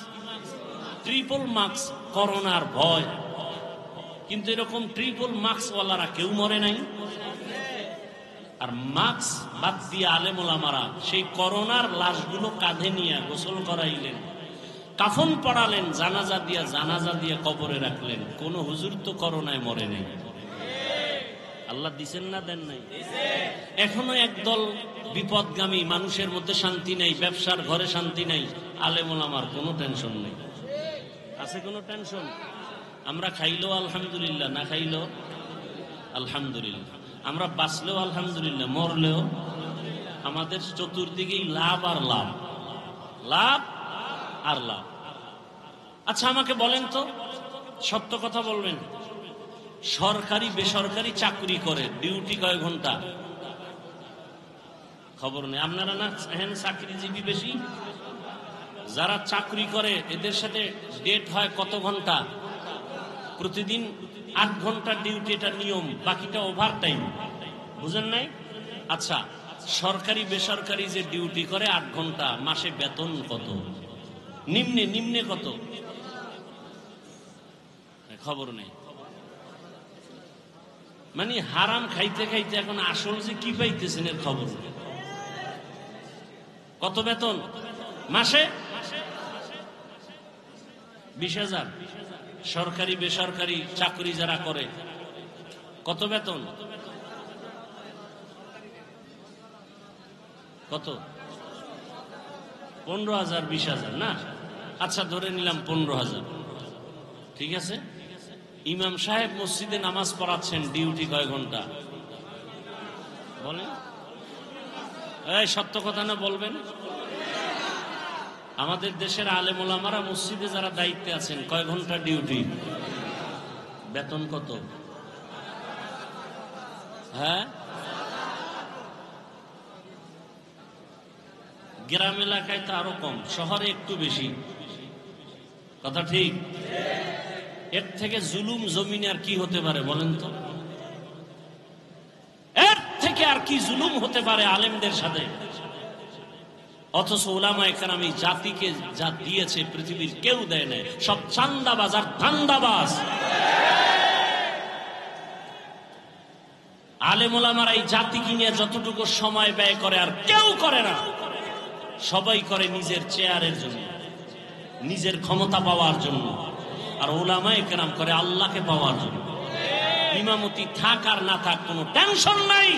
ট্রিপল মাস্ক, করোনার ভয়। কিন্তু এরকম ট্রিপল মাস্ক ওয়ালারা কেউ মরে নাই। আর মাস্ক বাদ দিয়ে আলেম ওলামারা সেই করোনার লাশগুলো কাঁধে নিয়ে গোসল করাইলেন, কাফন পড়ালেন, জানাজা দিয়ে কবরে রাখলেন। কোন হুজুর তো করোনায় মরে নেই। আল্লাহ দিছেন না দেন নাই? এখনো একদল বিপদগামী, মানুষের মধ্যে শান্তি নেই, ব্যবসার ঘরে শান্তি নেই। আলেম ওলামার কোনো টেনশন নেই। আছে কোনো টেনশন? আমরা খাইলেও আলহামদুলিল্লাহ, না খাইলেও আলহামদুলিল্লাহ। আমরা বাঁচলেও আলহামদুলিল্লাহ, মরলেও। আমাদের চতুর্দিকেই লাভ আর লাভ, লাভ আর লাভ। আচ্ছা আমাকে বলেন তো, সত্য কথা বলবেন, সরকারি বেসরকারি চাকরি করে ডিউটি কয় ঘন্টা? খবর নেই। আপনারা না এখানে চাকরিজীবী বেশি? যারা চাকরি করে এদের সাথে ডেট হয় কত ঘন্টা? প্রতিদিন 8 ঘন্টা ডিউটি, এটা নিয়ম, বাকিটা ওভার টাইম। বুঝেন নাই? আচ্ছা, সরকারি বেসরকারি যে ডিউটি করে 8 ঘন্টা, মাসে বেতন কত? নিম্নে কত? খবর নেই। মানে হারাম খাইতে খাইতে এখন আসল যে কি পাইতেছেন এর খবর নেই। কত বেতন মাসে? 20,000। সরকারি বেসরকারি চাকরি যারা করে কত বেতন? কত? 15,000, 20,000 না? আচ্ছা ধরে নিলাম 15,000। ঠিক আছে। ইমাম সাহেব মসজিদে নামাজ পড়াচ্ছেন, ডিউটি কয় ঘন্টা বলেন? এই সত্য কথা না বলবেন? আমাদের দেশের আলেম ওলামারা মসজিদে যারা দায়িত্বে আছেন কয় ঘন্টা ডিউটি? বেতন কত? হ্যাঁ, গ্রাম এলাকায় তো আরো কম, শহরে একটু বেশি। কথা ঠিক? এর থেকে জুলুম জমিনে আর কি হতে পারে বলেন তো? এর থেকে আর কি জুলুম হতে পারে আলেমদের সাথে? অথচ উলামায়ে কেরাম এই জাতিকে যা দিয়েছে পৃথিবীর কেউ দেয় না। সব চান্দাবাজ আর ধান্দাবাজ। আলেম ওলামারা এই জাতিকে নিয়ে যতটুকু সময় ব্যয় করে আর কেউ করে না। সবাই করে নিজের চেয়ারের জন্য, নিজের ক্ষমতা পাওয়ার জন্য। আর উলামায়ে কেরাম করে আল্লাহকে পাওয়ার জন্য। ইমামতি থাক আর না থাক কোনো টেনশন নাই।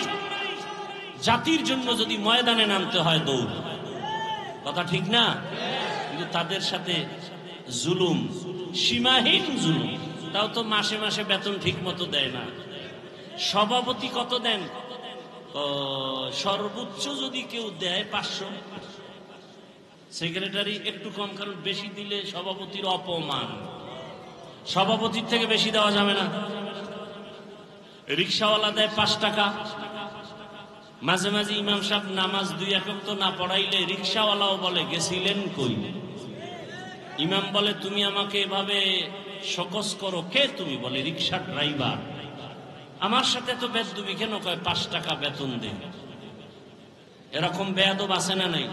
জাতির জন্য যদি ময়দানে নামতে হয় দৌড়। কথা ঠিক না? কিন্তু তাদের সাথে জুলুম, সীমাহীন জুলুম। তাও তো মাসে মাসে বেতন ঠিক মতো দেয় না। সভাপতি কত দেন? সর্বোচ্চ যদি কেউ দেয় 500। সেক্রেটারি একটু কম, কারণ বেশি দিলে সভাপতির অপমান। সভাপতির থেকে বেশি দেওয়া যাবে না। রিক্সাওয়ালা দেয় 5 টাকা, মাঝে মাঝে ইমাম সাহেব নামাজ 2 ওয়াক্ত না পড়াইলে রিকশাওয়ালাও বলে গেছিলেন কই। ইমাম বলে তুমি আমাকে এভাবে সকস করো কে তুমি? বলে রিকশা ড্রাইভার। আমার সাথে তো বেদবি কেন? কয় 5 টাকা বেতন দে। এরকম বেয়াদব আছে না নাই?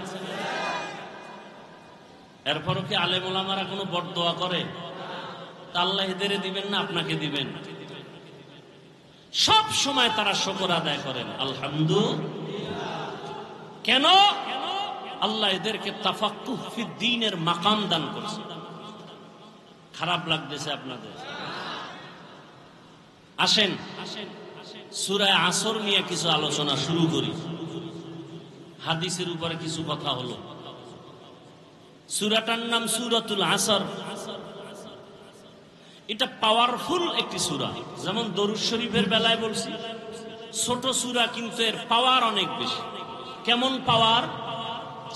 এরপরও কি আলেম ওলামারা কোনো বরদোয়া করে? তা আল্লাহ এদের দিবেন না আপনাকে দিবেন? সব সময় তারা শুকর আদায় করেন আলহামদুলিল্লাহ। কেন? আল্লাহ এদেরকে তাফাক্কুহ ফিদ দ্বীনের মাকাম দান করেছে। খারাপ লাগতেছে আপনাদের? আসেন সূরা আসর নিয়ে কিছু আলোচনা শুরু করি। হাদিসের উপরে কিছু কথা হলো। সূরাটার নাম সূরাতুল আসর। এটা পাওয়ারফুল একটি সূরা। যেমন দরুদ শরীফের বেলায় বলছি ছোট সূরা, কিন্তু এর পাওয়ার অনেক বেশি। কেমন পাওয়ার?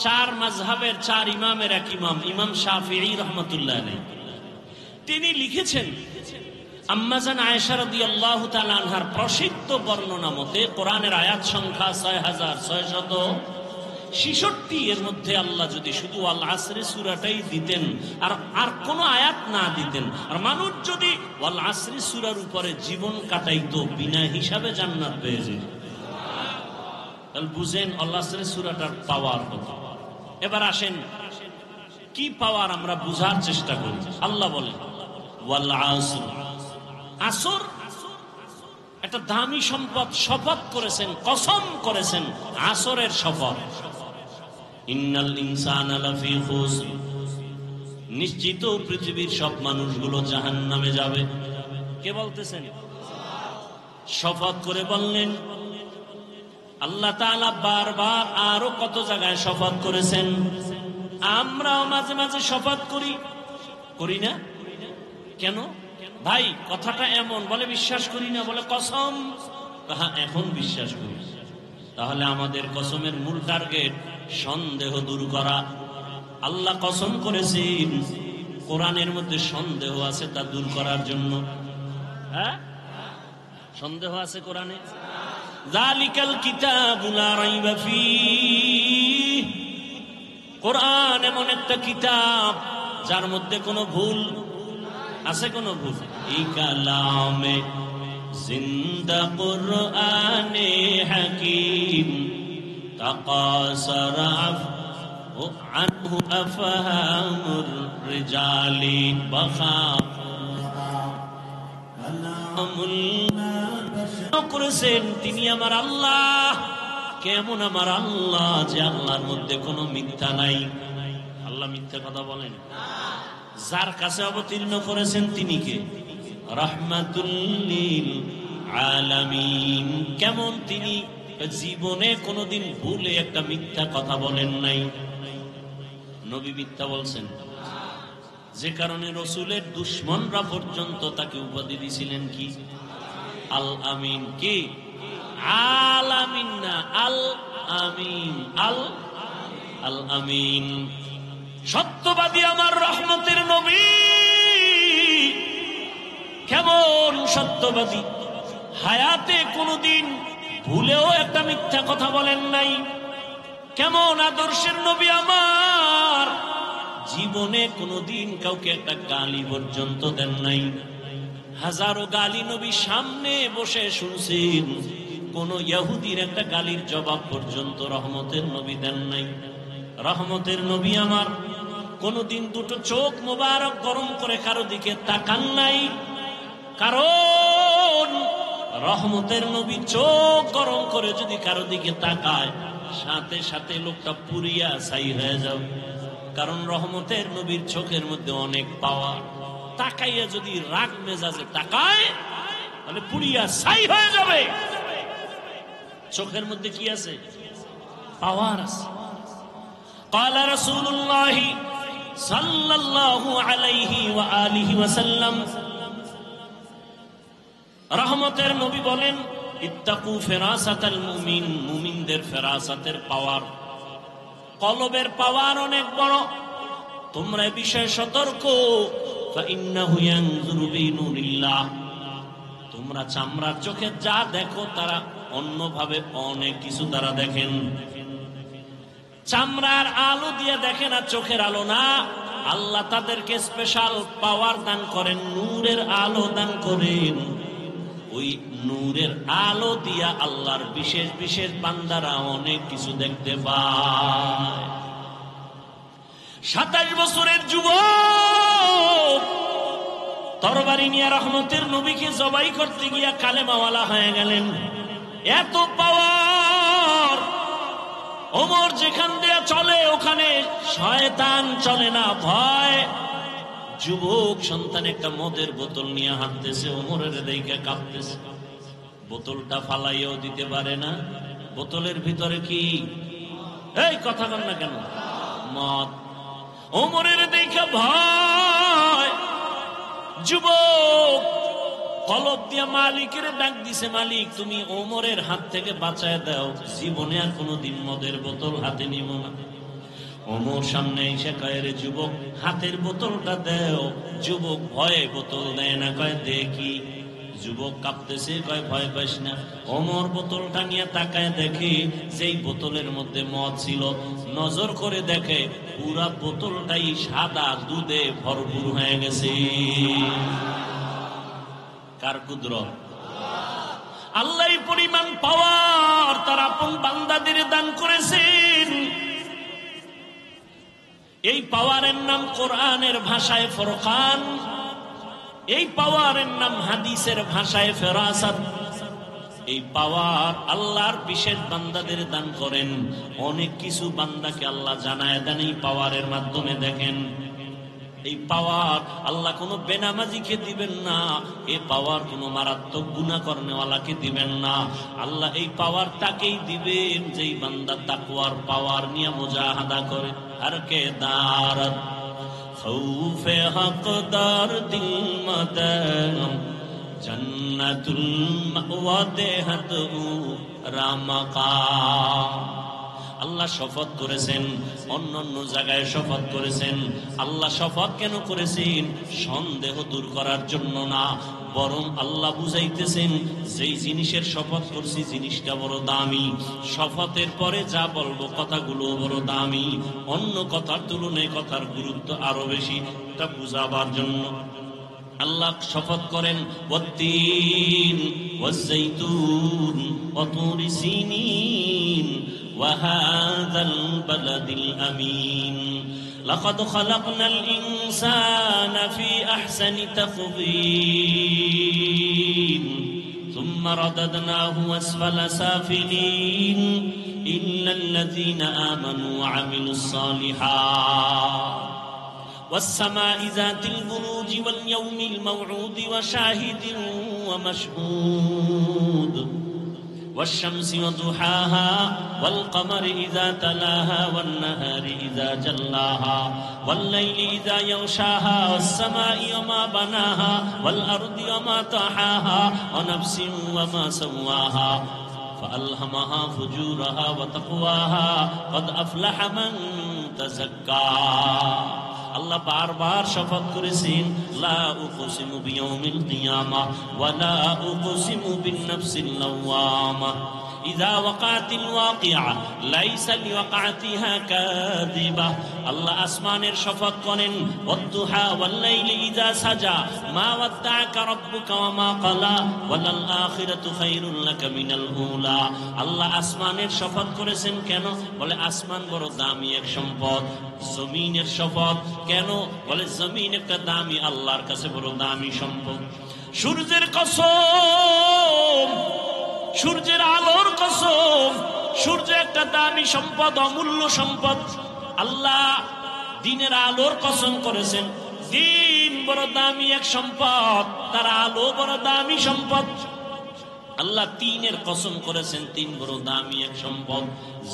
4 মাযহাবের 4 ইমামের এক ইমাম, ইমাম শাফিঈ রাহমাতুল্লাহ আলাইহি, তিনি লিখেছেন আম্মাজান আয়েশা রাদিয়াল্লাহু তাআলা আনহার প্রসিদ্ধ বর্ণনা মতে কোরআনের আয়াত সংখ্যা 6666। এর মধ্যে আল্লাহ যদি শুধু আল আসরে সূরাটাই দিতেন আর কোন আয়াত না দিতেন, আর মানুষ যদি আল আসরে সূরার উপরে জীবন কাটাইতো বিনা হিসাবে জান্নাত পেয়ে যেত। তাহলে বুঝেন আল আসরে সূরাটার পাওয়ার কত। এবার আসেন কি পাওয়ার আমরা বুঝার চেষ্টা করি। আল্লাহ বলেন ওয়াল আসর, আসর একটা দামি সম্পদ, শপথ করেছেন, কসম করেছেন আসরের শপথ। ইন্নাল ইনসানা লাফি খুসর, নিশ্চিত পৃথিবীর সব মানুষগুলো জাহান্নামে যাবে। কে বলতেছেন? শপথ করে বললেন। আল্লাহ তাআলা বারবার আরো কত জায়গায় শপথ করেছেন। আমরাও মাঝে মাঝে শপথ করি না? কেন ভাই? কথাটা এমন, বলে বিশ্বাস করি না, বলে কসম। হ্যাঁ, এখন বিশ্বাস করি। তাহলে আমাদের কসমের মূল টার্গেট সন্দেহ দূর করা। আল্লাহ কসম করেছেন কোরআনের মধ্যে সন্দেহ আছে তা দূর করার জন্য। হ্যাঁ, সন্দেহ আছে কোরআনে। যালিকাল কিতাবু লা রাইবা ফীহ, কোরআন এমন একটা কিতাব যার মধ্যে কোনো ভুল আছে? কোনো ভুল? এই কালামে জিন্দা কুরআনে হাকীম তাকাসারা আনহু আফহামুর রিজালি বাখামুল্লাহ করেছেন তিনি আমার আল্লাহ। কেমন আমার আল্লাহ যে আল্লাহর মধ্যে কোনো মিথ্যা নাই। আল্লাহ মিথ্যা কথা বলেন? যার কাছে অবতীর্ণ করেছেন তিনি কে? রাহমাতুল লিল আলামিন। কেমন তিনি? জীবনে কোনোদিন ভুলে একটা মিথ্যা কথা বলেন নাই। নবী মিথ্যা বলছেন? যে কারণে রাসূলের দুশমনরা পর্যন্ত তাকে উপাধি দিয়েছিলেন কি? আল আমিন। কি? আল আমিন না, আল আমিন। আল আমিন, সত্যবাদী আমার রহমতের নবী। কেমন সত্যবাদী! হায়াতে কোনদিন ভুলেও একটা মিথ্যা কথা বলেন নাই। কেমন আদর্শের নবী আমার! জীবনে কোনদিন কাউকে একটা গালি পর্যন্ত দেন নাই। হাজারো গালি নবী সামনে বসে শুনছেন, কোন ইহুদির একটা গালির জবাব পর্যন্ত রহমতের নবী দেন নাই। রহমতের নবী আমার কোনদিন দুটো চোখ মোবারক গরম করে কারো দিকে তাকান নাই। কারণ রহমতের নবী চোখ গরম করে যদি কারো দিকে তাকায়, সাথে সাথে লোকটা পুরিয়া ছাই হয়ে যাবে। কারণ রহমতের নবীর চোখের মধ্যে অনেক পাওয়ার। তাকাইয়া যদি রাগ মেজাজে তাকায় তাহলে পুরিয়া ছাই হয়ে যাবে। চোখের মধ্যে কি আছে? পাওয়ার আছে। قال رسول الله صلى الله عليه وآله وسلم, রহমতের নবী বলেন ইত্তাকু ফিরাসাতাল মুমিন, মুমিনদের ফিরাসাতের পাওয়ার, কলবের পাওয়ার অনেক বড়। তোমরা এই বিষয়ে সতর্ক। ফাইন্নাহু ইয়ানজুরু বিনুরিল্লাহ, তোমরা চামড়ার চোখে যা দেখো তারা অন্যভাবে অনেক কিছু তারা দেখেন। চামড়ার আলো দিয়ে দেখে না, চোখের আলো না। আল্লাহ তাদেরকে স্পেশাল পাওয়ার দান করেন, নূরের আলো দান করেন। ওই নূরের আলো দিয়া আল্লাহর বিশেষ বিশেষ বান্দারা অনেক কিছু দেখতে পায়। 27 বছরের যুবক তরবারি নিয়ে রহমতের নবীকে জবাই করতে গিয়া কালেমাওয়ালা হয়ে গেলেন। এত পাওয়ার! ওমর যেখান দিয়ে চলে ওখানে শয়তান চলে না, ভয়। যুবক সন্তান একটা মদের বোতল নিয়ে হাঁটতেছে, ওমরের দেখে কাঁপতেছে। বোতলটা ফালাইয়াও দিতে পারে না। বোতলের ভিতরে কি? এই কথা বল না কেন? মদ। ওমরের দেখে ভয়। যুবক কলব দিয়া মালিকের ডাক দিছে, মালিক তুমি ওমরের হাত থেকে বাঁচায় দাও, জীবনে আর কোনোদিন মদের বোতল হাতে নিব না। ওমর সামনে এসে কয়, রে যুবক হাতের বোতলটা দেও। যুবক ভয়ে বোতল দেয় না, কয় দেখি। যুবক কাঁপতেছে, কয় ভয় পাইস না। ওমর বোতলটা নিয়ে তাকায়, দেখে যেই বোতলের মধ্যে মদ ছিল, নজর করে দেখে পুরা বোতলটাই সাদা দুধে ভরপুর হয়ে গেছে। কার কুদরত? আল্লাহ পরিমাণ পাওয়ার তার আপন বান্দাদের দান করেছেন। এই পাওয়ারের নাম কোরআনের ভাষায় ফুরকান, এই পাওয়ারের নাম হাদিসের ভাষায় ফেরাসাত। এই পাওয়ার আল্লাহর বিশেষ বান্দাদের দান করেন। অনেক কিছু বান্দাকে আল্লাহ জানায় দেন এই পাওয়ারের মাধ্যমে। দেখেন এই পাওয়ার আল্লাহ কোনো বেনামাজিকে দিবেন না, এই পাওয়ার কোনো মারাত্মক গুনাহ করনেওয়ালাকে দিবেন না। আল্লাহ এই পাওয়ার তাকেই দিবেন যেই বান্দা তাকওয়ার পাওয়ার নিয়ে মুজাহাদা করে। আর কে দারত খৌফে হকদার দিল মদম জান্নাতুল মাওয়া দেহত রামাকাম। আল্লাহ শপথ করেছেন, অন্য অন্য জায়গায় শপথ করেছেন। আল্লাহ শপথ কেন করেছেন? সন্দেহ দূর করার জন্য না, বরং আল্লাহ বুঝাইতেছেন যেই জিনিসের শপথ করছি জিনিসটা বড় দামি। শপথের পরে যা বলবো কথাগুলো বড় দামি, অন্য কথার তুলনায় কথার গুরুত্ব আরো বেশি, তা বুঝাবার জন্য আল্লাহ শপথ করেন, ওয়াত্তিন ওয়াজ্জাইতুন ওয়া তুরি সিনিন وهذا البلد الأمين لقد خلقنا الإنسان في أحسن تقويم ثم رددناه أسفل سافلين إلا الذين آمنوا وعملوا الصالحات والسماء ذات البروج واليوم الموعود وشاهد ومشهود والشمس وضحاها والقمر إذا تلاها والنهار إذا جلاها والليل إذا يغشاها والسماء وما بناها والأرض وما طحاها ونفس وما سواها فألهمها فجورها وتقواها قد أفلح من تزكى। আল্লাহ বারবার শপথ করেছেন, লা উকসিমু বিয়াউমিল কিয়ামা ওয়া লা উকসিমু বিন-নাফসিল লাওয়ামা ইযা ওয়াকাতিল ওয়াকিআ লাইসা লিওয়াকাতিহা কাযিবা। আল্লাহ আসমানের শপথ করেন, ওয়াদ-দুহা ওয়াল-লাইলি ইযা সাজা মা ওয়াদ্দাআকা রাব্বুকা ওয়া মা ক্বালা ওয়ালাল আখিরাতু খায়রুল লাকা মিনাল উলা। আল্লাহ আসমানের শপথ করেছেন কেন? বলে আসমান বড় দামি এক সম্পদ। জমিনের শপথ কেন? বলে জমিন একটা দামি, আল্লাহর কাছে বড় দামি সম্পদ। সূর্যের কসম, সূর্যের আলোর কসম, সূর্য একটা দামি সম্পদ, অমূল্য সম্পদ। আল্লাহ দিনের আলোর কসম করেছেন, দিন বড় দামি এক সম্পদ, তার আলো বড় দামি সম্পদ। আল্লাহ তিনের কসম করেছেন, তিন বড় দামি এক সম্পদ।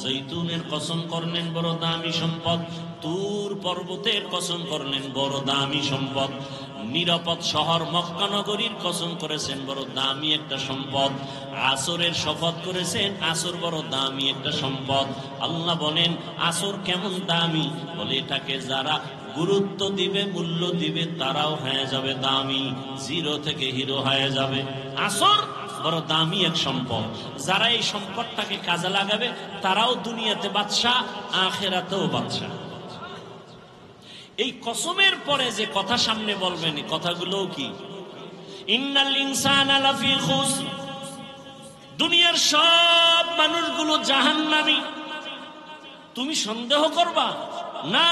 জৈতুনের কসম করলেন, বড় দামি সম্পদ। তুর পর্বতের কসম করলেন, বড় দামি সম্পদ। নিরাপদ শহর মক্কা নগরীর কসম করেছেন, বড় দামি একটা সম্পদ। আসরের শপথ করেছেন, আসর বড় দামি একটা সম্পদ। আল্লাহ বলেন আসর কেমন দামি? বলে এটাকে যারা গুরুত্ব দিবে, মূল্য দিবে, তারাও হয়ে যাবে দামি, জিরো থেকে হিরো হয়ে যাবে। আসর বড় দামি এক সম্পদ, যারা এই সম্পদটাকে কাজে লাগাবে তারাও দুনিয়াতে বাদশা, আখিরাতেও বাদশা। এই কসমের পরে যে কথা সামনে বলবেন, এই কথাগুলো কি? ইন্নাল ইনসানা লাফি খুসর, দুনিয়ার সব মানুষগুলো জাহান্নামী। তুমি সন্দেহ করবা না?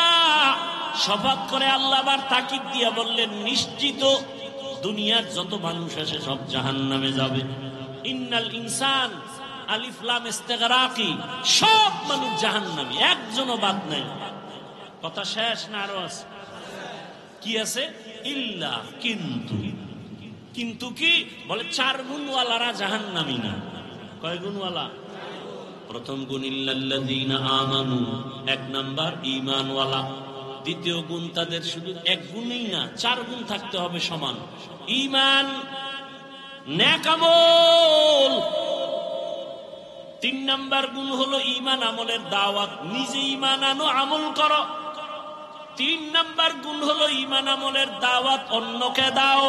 শপথ করে আল্লাহ আবার তাকিদ দিয়া বললেন, নিশ্চিত দুনিয়ার যত মানুষ আছে সব জাহান্নামে যাবে। ইন্নাল ইনসান, আলিফ লাম ইস্তিগরাকি, সব মানুষ জাহান্নামী, একজনও বাদ নাই। কথা শেষ না আরো আছে? কি আছে? ইল্লা, কিন্তু। কিন্তু কি বলে? 4 গুণওয়ালারা জাহান্নামী না। কয় গুণওয়ালা? প্রথম গুণ ইল্লাল্লাযীনা আমানু, 1 নাম্বার ঈমানওয়ালা। দ্বিতীয় গুণ তাদের শুধু 1 গুণই না, 4 গুণ থাকতে হবে সমান। ঈমান, নেক আমল। 3 নাম্বার গুণ হলো ঈমান আমলের দাওয়াত, নিজে ঈমান আনো, আমল করো। 3 নাম্বার গুণ হলো ঈমান আমলের দাওয়াত, অন্যকে দাও।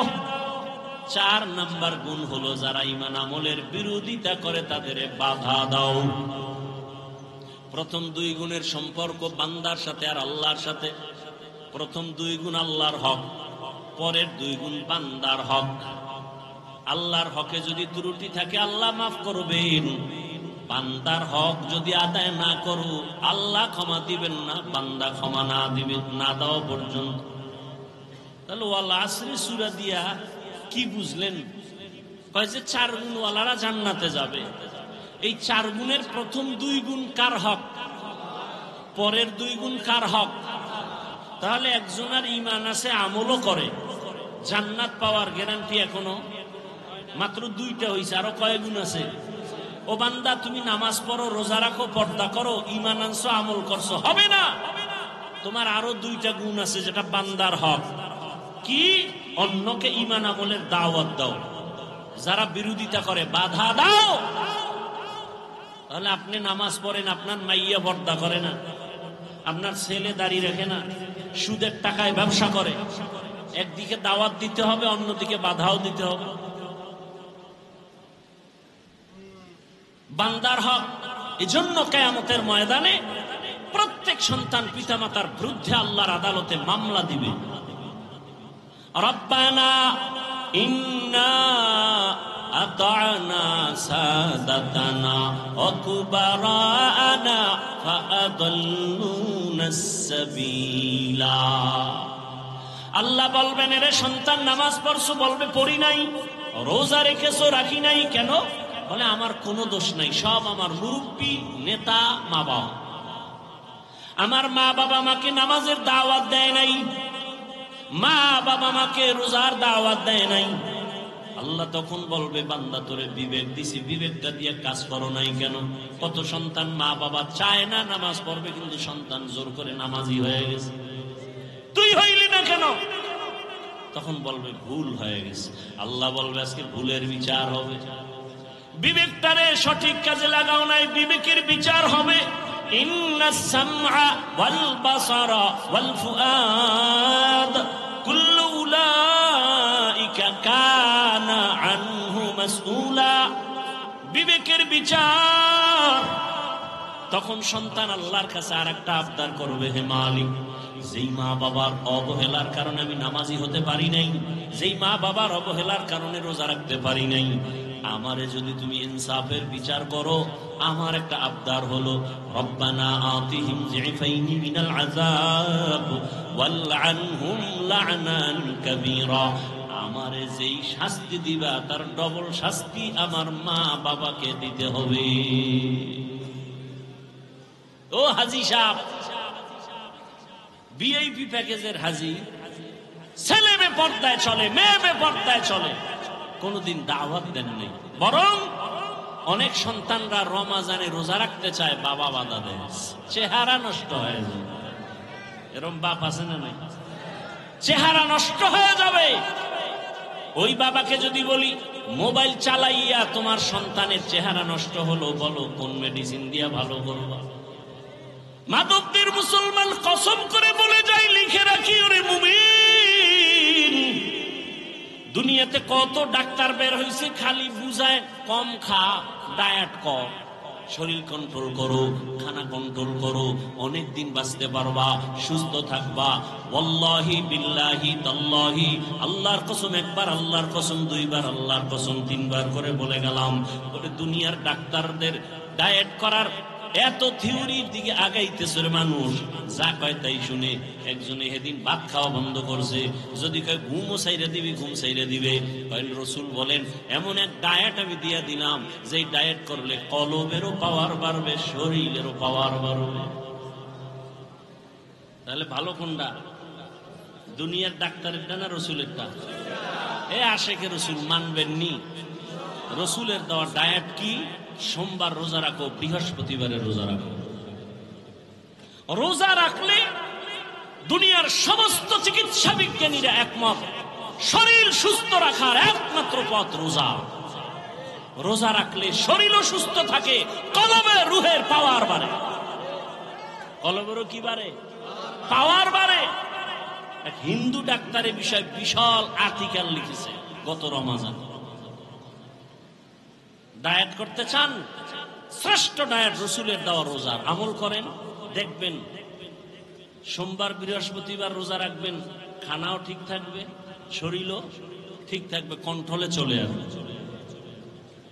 4 নাম্বার গুণ হলো যারা ঈমান আমলের বিরোধিতা করে তাদের বাধা দাও। প্রথম 2 গুণের সম্পর্ক বান্দার সাথে আর আল্লাহর সাথে। প্রথম 2 গুণ আল্লাহর হক, পরের 2 গুণ বান্দার হক। আল্লাহর হকে যদি ত্রুটি থাকে আল্লাহ মাফ করবেন, বান্দার হক যদি আদায় না করো আল্লাহ ক্ষমা দিবেন না, বান্দা ক্ষমা না দিবেন, না দেওয়া পর্যন্ত। তাহলে ওয়াল আসরি সূরা দিয়া কি বুঝলেন? কয় যে 4 গুণওয়ালারা জান্নাতে যাবে। এই 4 গুণের প্রথম 2 গুণ কার হক? পরের 2 গুণ কার হক? তাহলে একজনের ঈমান আছে, আমলও করে, জান্নাত পাওয়ার গ্যারান্টি এখনো মাত্র 2টা হইছে। আরো কয় গুণ আছে? ও বান্দা, তুমি নামাজ পড়ো, রোজা রাখো, পর্দা করো, ঈমান আনছো, আমল করছো, হবে না। তোমার আরো 2টা গুণ আছে যেটা বান্দার হক। কি? অন্যকে ঈমান আমলের দাওয়াত দাও, যারা বিরোধিতা করে বাধা দাও। তাহলে আপনি নামাজ পড়েন, আপনার মাইয়া পর্দা করে না, আপনার ছেলে দাড়ি রাখে না, সুদের টাকায় ব্যবসা করে, একদিকে দাওয়াত দিতে হবে, অন্যদিকে বাধাও দিতে হবে। বান্দার হক। এজন্য কিয়ামতের ময়দানে প্রত্যেক সন্তান পিতামাতার বিরুদ্ধে আল্লাহর আদালতে মামলা দিবে। রব্বানা ইন্না আতা'না সাদাতানা ওয়া কুবারানা ফাআদাল্লুনাস সাবিলা। আল্লাহ বলবেন, এরে সন্তান নামাজ পড়ছো? বলবে পড়ি নাই। রোজা রেখেছো? রাখি নাই। কেন? বলে আমার কোনো দোষ নাই, সব আমার মুরব্বী, নেতা, মা বাবা। আমার মা বাবা আমাকে নামাজের দাওয়াত দেয় নাই, মা বাবা আমাকে রোজার দাওয়াত দেয় নাই। আল্লাহ তখন বলবে, বান্দা তোরে বিবেক দিছি, বিবেকটা দিয়ে কাজ করো নাই কেন? কত সন্তান মা বাবা চায় না নামাজ পড়বে, কিন্তু সন্তান জোর করে নামাজি হয়ে গেছে, তুই হইলি না কেন? তখন বলবে ভুল হয়ে গেছে। আল্লাহ বলবে আজকে ভুলের বিচার হবে। বিবেকটারে সঠিক কাজে লাগাও নাই, বিবেকের বিচার হবে। ইন্নাস সামআ ওয়াল বাসারা ওয়াল ফুআদ কুল্লু উলাইকা কানা আনহু মাসউলা। বিবেকের বিচার। তখন সন্তান আল্লাহর কাছে আরেকটা আবদার করবে, হে মালিক, যেই মা বাবার অবহেলার কারণে আমি নামাজি হতে পারি নাই, যেই মা বাবার অবহেলার কারণে রোজা রাখতে পারি নাই, আমারে যদি তুমি ইনসাফের বিচার করো, আমার একটা আবদার হলো, রব্বানা আতিহিম যিফাইনি মিনাল আযাব ওয়ালআনহুম লা'নান কাবীরা। আমারে যেই শাস্তি দিবা তার ডবল শাস্তি আমার মা বাবাকে দিতে হবে। ও হাজী সাহেব, ভিআইপি প্যাকেজের হাজী, ছেলে বেপরদায় চলে, মেয়ে বেপরদায় চলে, কোনদিন দাওয়াত দেন নাই। বরং অনেক সন্তানরা রমাজানে রোজা রাখতে চায়, বাবা বাধা দেয়, চেহারা নষ্ট হয়ে যায়। এরকম বাপ আছে না নাই? চেহারা নষ্ট হয়ে যাবে। ওই বাবাকে যদি বলি, মোবাইল চালাইয়া তোমার সন্তানের চেহারা নষ্ট হলো, বলো কোন মেডিসিন দিয়া ভালো করবা? মাদকদের মুসলমান কসম করে বলে যায়, লিখে রাখি ওরে মুমিন, দুনিয়াতে কত ডাক্তার বের হয়েছে, খালি বুঝায় কম খা, ডায়েট কর, শরীর কন্ট্রোল করো, খানা কন্ট্রোল করো, অনেক দিন বাঁচতে পারবা, সুস্থ থাকবা। ওয়াল্লাহি বিল্লাহি তাল্লাহি, আল্লাহর কসম একবার, আল্লাহর কসম দুইবার, আল্লাহর কসম তিনবার করে বলে গেলাম, বলে দুনিয়ার ডাক্তারদের ডায়েট করার এত থিওরির দিকে আগাইতেছে মানুষ, যা কয় তাই শুনে। একজনে সেদিন ভাত খাওয়া বন্ধ করছে, যদি কয় ঘুমও সাইরে দিবি, ঘুম সাইরে দিবে। রসুল বলেন এমন এক ডায়েট আমি দিয়া দিলাম, যে ডায়েট করলে কলবেরও পাওয়ার বাড়বে, শরীরেরও পাওয়ার বাড়বে। তাহলে ভালো কোনটা, দুনিয়ার ডাক্তারেরটা না রসুলেরটা? এ আশেকে রসুল মানবেননি। রসুলের দেওয়া ডায়েট কি? সোমবার রোজা রাখো, বৃহস্পতিবারে রোজা রাখো। রোজা রাখলে দুনিয়ার সমস্ত চিকিৎসা বিজ্ঞানীরা একমত, শরীর সুস্থ রাখার একমাত্র পথ রোজা। রোজা রাখলে শরীরও সুস্থ থাকে, কলবে রুহের পাওয়ার বাড়ে। কলবেরও কি বাড়ে? পাওয়ার বাড়ে। এক হিন্দু ডাক্তারের বিষয়ে বিশাল আর্টিকেল লিখেছে গত রমাজান। ডায়েট করতে চান, শ্রেষ্ঠ ডায়েট রসুলের দেওয়া রোজার আমল করেন, দেখবেন সোমবার বৃহস্পতিবার রোজা রাখবেন, খানাও ঠিক থাকবে, শরীরও ঠিক থাকবে, কন্ট্রোলে চলে আসবে।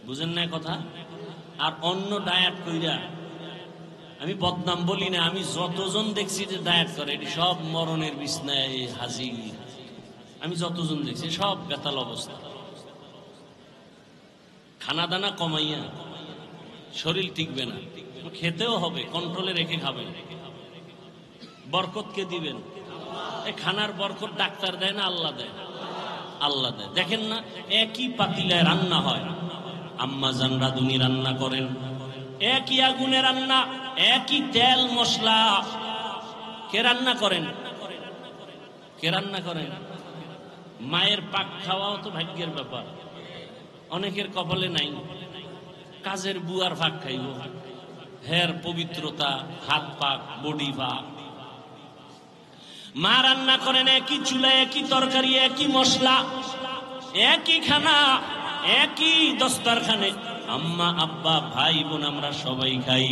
বুঝেন না কথা? আর অন্য ডায়েট কইরা, আমি বদনাম বলি না, আমি যতজন দেখছি যে ডায়েট করে, এটি সব মরণের বিছনায় হাজির। আমি যতজন দেখছি সব বেতাল অবস্থা। খানা দানা কমাইয়া শরীর টিকবে না, খেতেও হবে, কন্ট্রোলে রেখে খাবেন। বরকত কে দিবেন? এই খানার বরকত ডাক্তার দেয় না, আল্লাহ দেয়? আল্লাহ দেয়। দেখেন না, একই পাতিলায় রান্না হয়, আম্মা জান রাঁধুনি রান্না করেন, একই আগুনে রান্না, একই তেল মশলা। কে রান্না করেন? কে রান্না করেন? মায়ের পাক খাওয়াও তো ভাগ্যের ব্যাপার, অনেকের কপালে নাই। কাজের বুয়ার ভাগ খাইব, হের পবিত্রতা, হাত পাক, বডি পাক। মা রান্না করেন একই চুলায়, একই তরকারি, একই মশলা, একই খানা, একই দস্তরখানে। আম্মা আব্বা ভাই বোন আমরা সবাই খাই।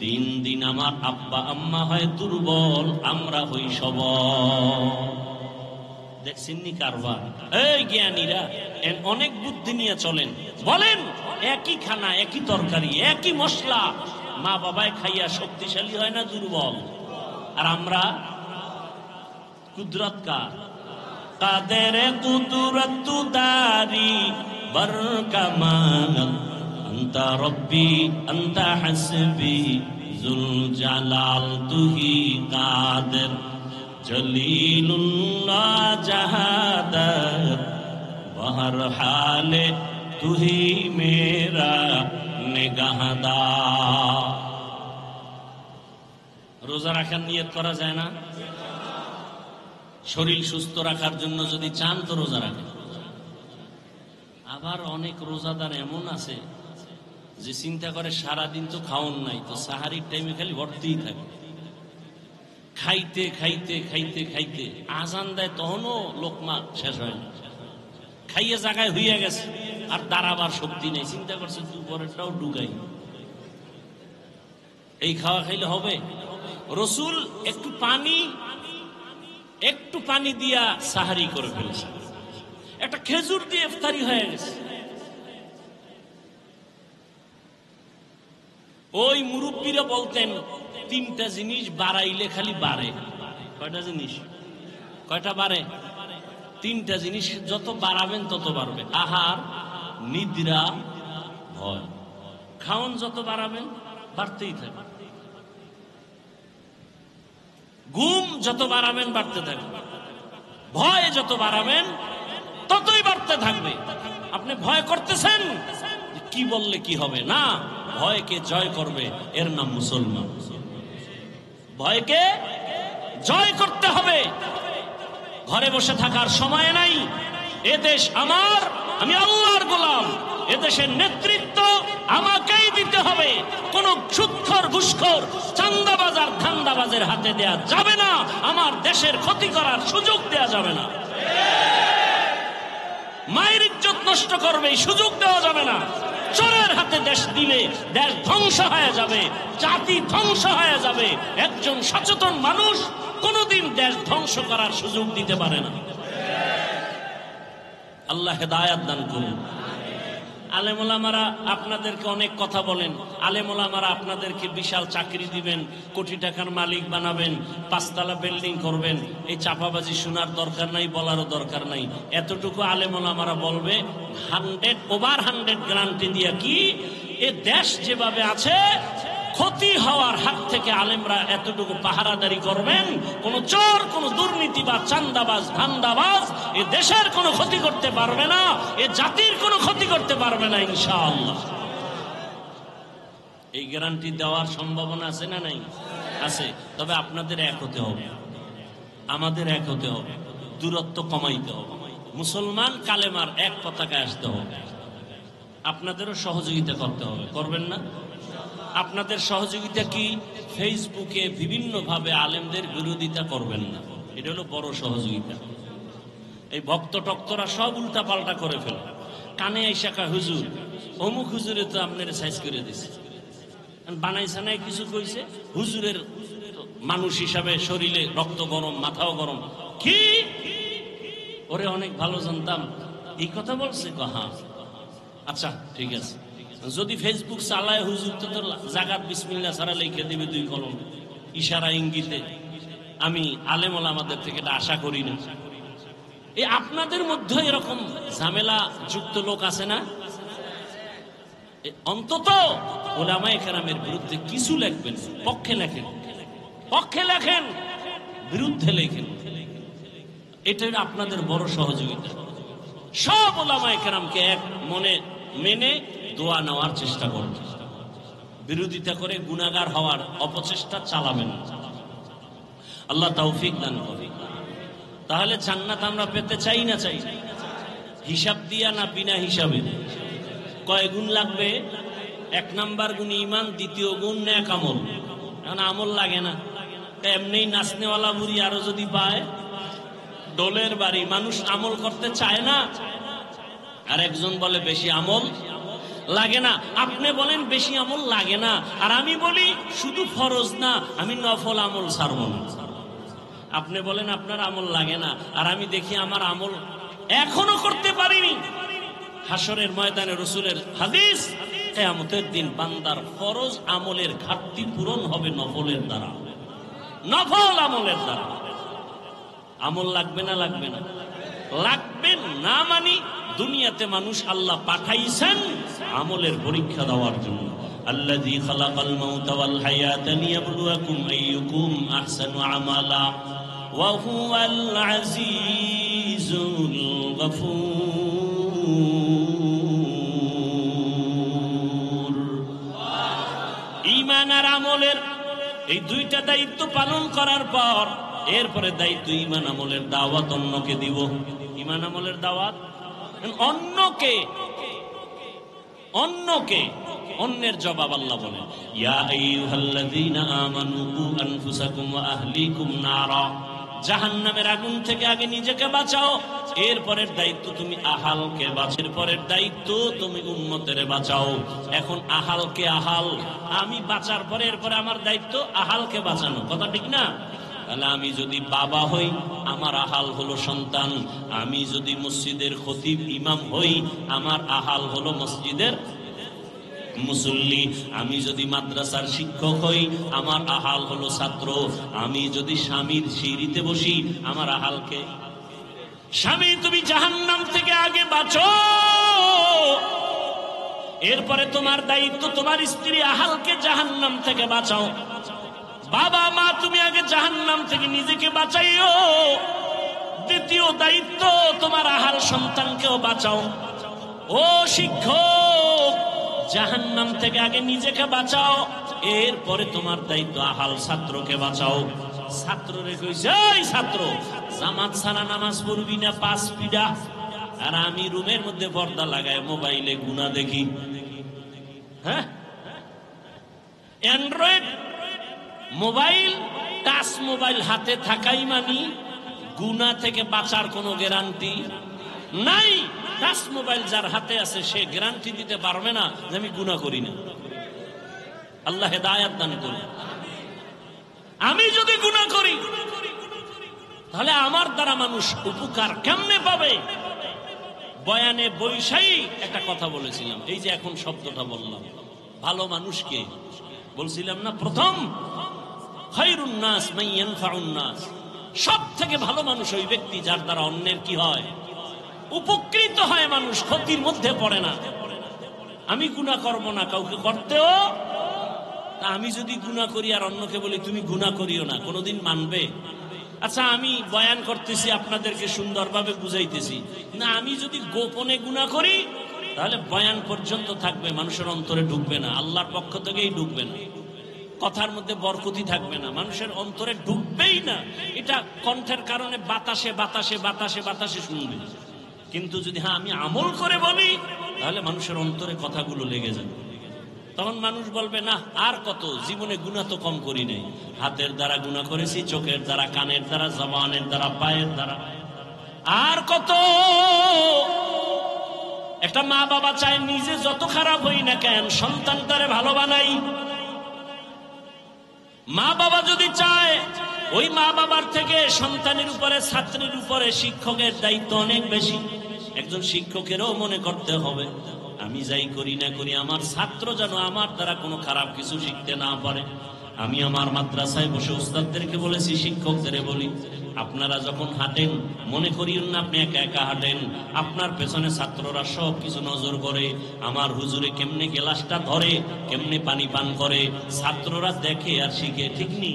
দিন দিন আমার আব্বা আম্মা হয় দুর্বল, আমরা হই সবল। দেখছেননি কারবার? এই জ্ঞানীরা অনেক বুদ্ধি নিয়ে চলেন, বলেন একই খানা, একই তরকারি, একই মশলা, মা বাবায় খাইয়া শক্তিশালী হয় না দুর্বল? আর আমরা কুদরত কার? কাদের কুদরত দারি বরকামাল, আনতা রব্বি আনতা হাসবি জুল জালাল, তুহি কাদের জলিলুল্লাহ জাহাদাত, বহর হালে তুহি মেরা নিগাহদার। রোজা রাখার নিয়ত করা যায় না? শরীর সুস্থ রাখার জন্য যদি চান তো রোজা রাখেন। আবার অনেক রোজাদার এমন আছে যে চিন্তা করে সারাদিন তো খাওন নাই, তো সাহারির টাইমে খালি ভর্তিই থাকে, খাইতে খাইতে খাইতে খাইতে আজান দেয় তখনও লোকমা শেষ হয় না, খাইয়ে জায়গায় হইয়া গেছে, আর দাঁড়াবার শক্তি নেই। চিন্তা করছে দুপুরেরটাও ঢুকাই, এই খাওয়া খাইলে হবে? রসুল একটু পানি দিয়া সাহারি করে ফেলেছে, একটা খেজুর দিয়ে ইফতারি হয়ে গেছে। ওই মুরব্বীরা বলতেন তিনটা জিনিস বাড়াইলে খালি বাড়ে। কয়টা জিনিস? কয়টা বাড়ে? তিনটা জিনিস যত বাড়াবেন তত বাড়বে। আহার, নিদ্রা, ভয়। খাওন যত বাড়াবেন বাড়তেই থাকবে, ঘুম যত বাড়াবেন বাড়তে থাকবে, ভয় যত বাড়াবেন ততই বাড়তে থাকবে। আপনি ভয় করতেছেন, কি বললে কি হবে? না, ভয়কে জয় করবে, এর নাম মুসলমান। ভয়কে জয় করতে হবে। ঘরে বসে থাকার সময় নাই। এদেশ আমার, আমি আল্লাহর গোলাম, এদেশের নেতৃত্ব আমাকেই দিতে হবে। কোন সুৎখর ঘুষখোর চাঁদাবাজ আর ধান্দাবাজের হাতে দেয়া যাবে না। আমার দেশের ক্ষতি করার সুযোগ দেয়া যাবে না। মায়ের ইজ্জত নষ্ট করবে এই সুযোগ দেওয়া যাবে না। চোরের হাতে দেশ দিলে দেশ ধ্বংস হয়ে যাবে, জাতি ধ্বংস হয়ে যাবে। একজন সচেতন মানুষ কোনোদিন দেশ ধ্বংস করার সুযোগ দিতে পারে না। আল্লাহ হেদায়াত দান করুন। আলেম ওলামারা আপনাদেরকে অনেক কথা বলেন, আলেম ওলামারা আপনাদেরকে বিশাল চাকরি দিবেন, কোটি টাকার মালিক বানাবেন, 5 তলা বিল্ডিং করবেন। এই চাপাবাজি শোনার দরকার নাই, বলারও দরকার নাই। এতটুকু আলেম ওলামারা বলবে 100% গ্যারান্টি দিয়া কি এ দেশ যেভাবে আছে ক্ষতি হওয়ার হাত থেকে আলেমরা এতটুকু পাহারাদারি করবেন, কোন চোর, কোন দুর্নীতিবাজ, চাঁদাবাজ, ধান্দাবাজ এ দেশের কোনো ক্ষতি করতে পারবে না, এ জাতির কোনো ক্ষতি করতে পারবে না ইনশাআল্লাহ। এই গ্যারান্টি দেওয়ার সম্ভাবনা আছে না নাই? আছে। তবে আপনাদের এক হতে হবে, আমাদের এক হতে হবে, দূরত্ব কমাইতে হবে। মুসলমান কালেমার এক পতাকায় আসতে হবে। আপনাদেরও সহযোগিতা করতে হবে, করবেন না? আপনাদের সহযোগিতা কি? ফেসবুকে বিভিন্ন ভাবে আলেমদের বিরোধিতা করবেন না, এটা হলো বড় সহযোগিতা। এই ভক্ত টক্তরা সব উল্টা পাল্টা করে ফেলে, কানে আইসা কয় হুজুর অমুক হুজুরে তো আপনার সাইজ করে দিছে, বানাইছে নাই কিছু কইছে, হুজুরের মানুষ হিসাবে শরীরে রক্ত গরম, মাথাও গরম। কি ওরে অনেক ভালো জানতাম, এই কথা বলছে? হ্যাঁ, আচ্ছা ঠিক আছে। যদি ফেসবুক চালায় হুজুর তো তোর জাগাত বিসমিল্লাহ ছাড়া লিখে দিবে 2 কলম ইশারা ইঙ্গিতে। আমি আলেম ওলামাদের থেকে এটা আশা করি না। এই আপনাদের মধ্যে এরকম ঝামেলা যুক্ত লোক আছে না? অন্তত ওলামায়ে কেরামের বিরুদ্ধে কিছু লিখবেন, পক্ষে লেখেন, পক্ষে লেখেন, বিরুদ্ধে লেখেন। এটা আপনাদের বড় সহযোগিতা। সব ওলামায়ে কেরামকে এক মনে মেনে দোয়া নেওয়ার চেষ্টা করবেন, বিরোধিতা করে গুনাহগার হওয়ার অপচেষ্টা চালাবেন। আল্লাহ তৌফিক দান করুন। তাহলে জান্নাত আমরা পেতে চাই না চাই? হিসাব দিয়া না বিনা হিসাবে? কয় গুণ লাগবে? 1 নাম্বার গুণ ঈমান, 2য় গুণ নেক আমল। এখন আমল লাগে না, এমনি নাচনেওয়ালা বুড়ি আরো যদি পায় ডোলের বাড়ি, মানুষ আমল করতে চায় না। আর একজন বলে বেশি আমল লাগে না। আপনি বলেন বেশি আমল লাগে না, আর আমি বলি শুধু ফরজ না, আমি নফল আমল ছাড়ব না। আপনি বলেন আপনার আমল লাগে না, আর আমি দেখি আমার আমল এখনো করতে পারিনি। হাসরের ময়দানে রাসূলের হাদিস, কিয়ামতের দিন বান্দার ফরজ আমলের ঘাটতি পূরণ হবে নফলের দ্বারা, নফল আমলের দ্বারা। আমল লাগবে না? লাগবে না? লাগবে না। মানে দুনিয়াতে মানুষ আল্লাহ পাঠাইছেন আমলের পরীক্ষা দেওয়ার জন্য। আল্লাযী খালাকাল মাউতা ওয়াল হায়াতা লিয়াবলুয়াকুম আইয়ুকুম আহসানু আমালা ওয়া হুয়াল আজিজুল গফুর। ঈমান আর আমলের এই 2টা দায়িত্ব পালন করার পর এরপরে দায়িত্ব ঈমান আমলের দাওয়াত অন্যকে দিব। ঈমান আমলের দাওয়াত অন্যকে, অন্যের জবাব আল্লাহ বলেন, ইয়া আইয়ুহাল্লাযীনা আমানু কু আনফুসাকুম ওয়া আহলিকুম নারা। জাহান্নামের আগুন থেকে আগে নিজেকে বাঁচাও, এরপরের দায়িত্ব তুমি আহালকে বাঁচাও, এরপরের দায়িত্ব তুমি উম্মতের বাঁচাও। এখন আহালকে আহাল আমি বাঁচার পরে এরপরে আমার দায়িত্ব আহালকে বাঁচানো, কথা ঠিক না? তাহলে আমি যদি বাবা হই আমার আহাল হলো সন্তান, আমি যদি মসজিদের খতিব ইমাম হই আমার আহাল হলো মসজিদের মুসল্লি, আমি যদি মাদ্রাসার শিক্ষক হই আমার আহাল হলো ছাত্র, আমি যদি স্বামীর সিঁড়িতে বসি আমার আহালকে। স্বামী তুমি জাহান্নাম থেকে আগে বাঁচো, এরপরে তোমার দায়িত্ব তোমার স্ত্রী আহালকে জাহান্নাম থেকে বাঁচাও। বাবা মা তুমি আগে জাহান্নাম থেকে নিজেকে বাঁচাইও, দ্বিতীয় দায়িত্ব তোমার আহাল সন্তানকেও বাঁচাও। ও শিক্ষক জাহান্নাম থেকে আগে নিজেকে বাঁচাও, এরপরে তোমার দায়িত্ব আহাল ছাত্রকে বাঁচাও। ছাত্ররে কইছে, এই ছাত্র জামাত ছাড়া নামাজ পড়বি না 5 পিডা, আর আমি রুমের মধ্যে পর্দা লাগায় মোবাইলে গুনাহ দেখি। হ্যাঁ অ্যান্ড্রয়েড মোবাইল, টাচ মোবাইল হাতে থাকাই মানি গুনাহ থেকে বাঁচার কোনো গ্যারান্টি নাই। টাচ মোবাইল যার হাতে আছে সে গ্যারান্টি দিতে পারবে না যে আমি গুনাহ করি না। আল্লাহ হেদায়েত দান করুন। আমি যদি গুনাহ করি তাহলে আমার দ্বারা মানুষ উপকার কেমনে পাবে? বয়ানে বৈশাই একটা কথা বলেছিলাম, এই যে এখন শব্দটা বললাম, ভালো মানুষকে বলছিলাম না প্রথম, খায়রুন নাস মান ইয়ানফাউন নাস, সব থেকে ভালো মানুষ ওই ব্যক্তি যার দ্বারা অন্যের কি হয়, উপকৃত হয়, মানুষ ক্ষতির মধ্যে পড়ে না। আমি গুনাহ করব না, কাউকে করতেও, আমি যদি গুনাহ করি আর অন্যকে বলি তুমি গুনাহ করিও না, কোনোদিন মানবে? আচ্ছা আমি বয়ান করতেছি, আপনাদেরকে সুন্দরভাবে বুঝাইতেছি, না আমি যদি গোপনে গুনাহ করি তাহলে বয়ান পর্যন্ত থাকবে, মানুষের অন্তরে ঢুকবে না, আল্লাহর পক্ষ থেকেই ঢুকবে না, কথার মধ্যে বরকতি থাকবে না, মানুষের অন্তরে ঢুকবেই না। এটা কণ্ঠের কারণে বাতাসে বাতাসে বাতাসে বাতাসে শুনবে, কিন্তু যদি হ্যাঁ আমি আমল করে বলি তাহলে মানুষের অন্তরে কথাগুলো লেগে যাবে। তখন মানুষ বলবে না আর কত, জীবনে গুনাহ তো কম করি নাই, হাতের দ্বারা গুনাহ করেছি, চোখের দ্বারা, কানের দ্বারা, জবানের দ্বারা, পায়ের দ্বারা, আর কত। একটা মা বাবা চায় নিজে যত খারাপ হই না কেন সন্তানটারে ভালো বানাই। মা বাবা যদি চায়, ওই মা বাবার থেকে সন্তানের উপরে, ছাত্রের উপরে শিক্ষকের দায়িত্ব অনেক বেশি। একজন শিক্ষকেরও মনে করতে হবে আমি যাই করি না করি আমার ছাত্র যেন আমার দ্বারা কোনো খারাপ কিছু শিখতে না পারে। আমি আমার মাদ্রাসায় বসে উস্তাদদেরকে বলেছি, শিক্ষকদের বলি, আপনারা যখন হাঁটেন মনে করিও না আপনি একা একা হাঁটেন, আপনার পেছনে ছাত্ররা সব কিছু নজর করে, আমার হুজুরে কেমনে গ্লাসটা ধরে, কেমনে পানি পান করে, ছাত্ররা দেখে আর শিখে, ঠিক নি?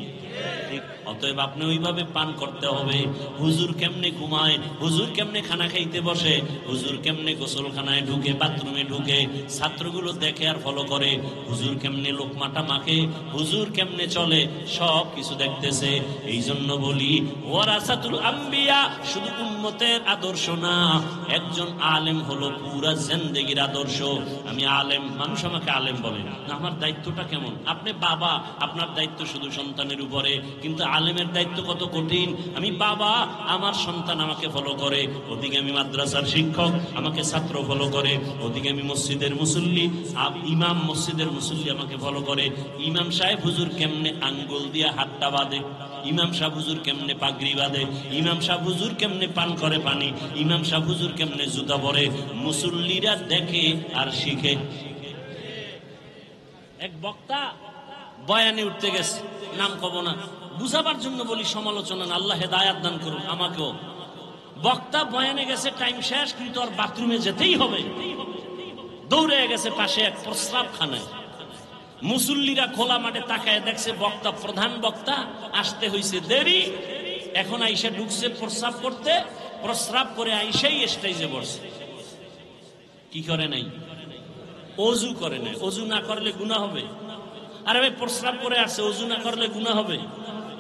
অতএব আপনি ওইভাবে পান করতে হবে। হুজুর কেমনে ঘুমায়, হুজুর কেমনে খানা খাইতে বসে, হুজুর কেমনে গোসলখানায় ঢুকে, বাথরুমে ঢুকে, ছাত্রগুলো দেখে আর ফলো করে। হুজুর কেমনে লোকমাটা মাখে, হুজুর কেমনে চলে, সব কিছু দেখতেছে। এই জন্য বলি ওয়ারাসাতুল আম্বিয়া শুধু উম্মতের আদর্শ না, একজন আলেম হলো পুরা জিন্দেগির আদর্শ। আমি আলেম, মানুষ আমাকে আলেম বলে না, আমার দায়িত্বটা কেমন? আপনি বাবা, আপনার দায়িত্ব শুধু সন্তানের উপরে, কিন্তু আলেমের দায়িত্ব কত কঠিন। আমি বাবা, আমার সন্তান আমাকে ফলো করে, ওদিকে আমি মাদ্রাসার শিক্ষক, আমাকে ছাত্র ফলো করে, ওদিকে আমি মসজিদের মুসল্লি, ইমাম মসজিদের মুসল্লি আমাকে ফলো করে। ইমাম সাহেব হুজুর কেমনে আঙ্গুল দিয়া হাতটা বাঁধে, ইমাম সাহেব হুজুর কেমনে পাগড়ি বাঁধে, ইমাম সাহেব হুজুর কেমনে পান করে পানি, ইমাম সাহেব হুজুর কেমনে জুতা পরে, মুসল্লিরা দেখে আর শিখে। এক বক্তা বয়ানে উঠতে গেছে, নাম কব না, বুঝাবার জন্য বলি, সমালোচনা না, আল্লাহ হেদায়াত দান করুন আমাকেও। বক্তা বয়ানে গেছে, টাইম শেষ, কিন্তু আর বাথরুমে যেতেই হবে, দৌড়ে গেছে পাশে এক প্রস্রাবখানায়। মুসল্লিরা খোলা মাঠে তাকায় দেখছে বক্তা, প্রধান বক্তা আসতে হয়েছে দেরি, এখন আইসা ঢুকছে প্রস্রাব করতে, প্রস্রাব করে আইসাই স্টেজে বসছে। কি করে নাই? অজু করে নাই। অজু না করলে গুনাহ হবে? আরে ভাই প্রস্রাব করে আসছে, অজু না করলে গুনাহ হবে?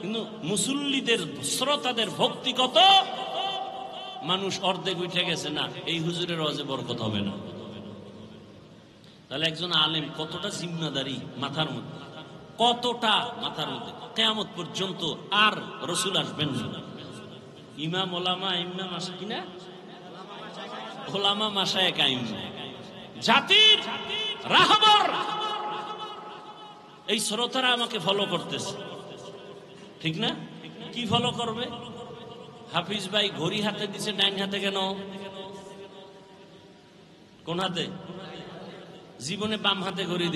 কিন্তু মুসল্লিদের, শ্রোতাদের ভক্তি কত, মানুষ অর্ধেক উঠে গেছে, না এই হুজুরের ওয়াজে বরকত হবে না। তাহলে একজন আলেম কতটা জিম্মাদারি মাথার মধ্যে, কতটা মাথার মধ্যে। কিয়ামত পর্যন্ত আর রাসূল আসবেন না। ইমাম ওলামা, ইমাম আসে কিনা, ওলামা মাশায়েখ আইম, জাতির রাহবর, এই শ্রোতারা আমাকে ফলো করতেছে, ঠিক না? কি ফলো করবে? হাফিজ ভাই ঘড়ি হাতে দিছে, ডাইন হাতে কেন? কোন হাতে? জীবনে বাম হাতে ঘড়ি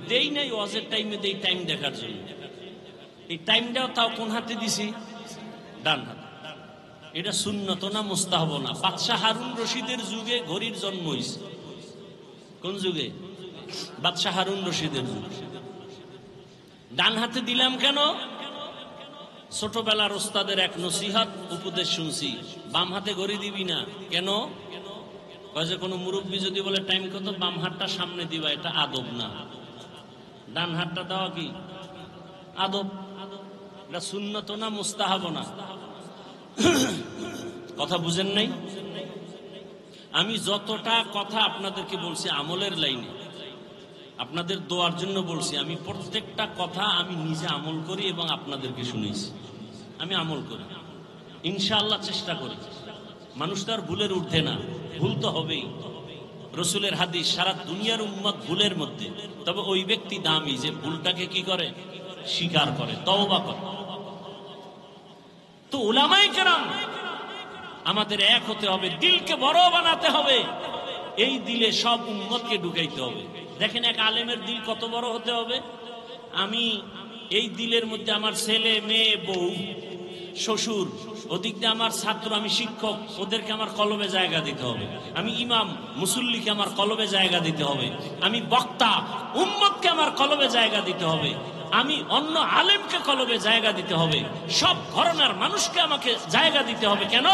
দেই নাই, ওয়াজের টাইমে দেই, টাইম দেখার জন্য। এই টাইমটাও তাও কোন হাতে দিছি? ডান হাতে। এটা সুন্নত না মুস্তাহাব না? বাদশাহ হারুন রশিদের যুগে ঘড়ির জন্ম হয়েছে। কোন যুগে? বাদশাহ হারুন রশিদের যুগে। ডান হাতে দিলাম কেন? ছোটবেলার ওস্তাদের এক নসিহত উপদেশ শুনছি, বাম হাতে ঘড়ি দিবি না। কেন? কোনো মুরব্বী যদি বলে টাইম কত, বাম হাতটা সামনে দিবা, এটা আদব না। ডান হাতটা দেওয়া কি আদব? এটা সুন্নত না মুস্তাহাব না? কথা বুঝেন নাই? আমি যতটা কথা আপনাদেরকে বলছি আমলের লাইনে, আপনাদের দোয়ার জন্য বলছি। আমি প্রত্যেকটা কথা আমি নিজে আমল করি এবং আপনাদেরকে শুনেছি। আমি আমল করি, ইনশাআল্লাহ চেষ্টা করি। মানুষ তো আর ভুলের ঊর্ধ্বে না, ভুল তো হবেই। রসুলের হাদিস, সারা দুনিয়ার উম্মত ভুলের মধ্যে, তবে ওই ব্যক্তি দামি যে ভুলটাকে কি করে, স্বীকার করে, তওবা করে। তো উলামায়ে কেরাম আমাদের এক হতে হবে, দিলকে বড় বানাতে হবে, এই দিলে সব উম্মতকে ঢুকাইতে হবে। দেখেন এক আলেমের দিল কত বড় হতে হবে। আমি এই দিলের মধ্যে আমার ছেলে মেয়ে বউ শ্বশুর, ওদিক দিয়ে আমার ছাত্র, আমি শিক্ষক, ওদেরকে আমার কলবে জায়গা দিতে হবে। আমি ইমাম মুসল্লিকে আমার কলবে জায়গা দিতে হবে। আমি বক্তা উম্মতকে আমার কলবে জায়গা দিতে হবে। আমি অন্য আলেমকে কলবে জায়গা দিতে হবে। সব ধরনের মানুষকে আমাকে জায়গা দিতে হবে। কেন?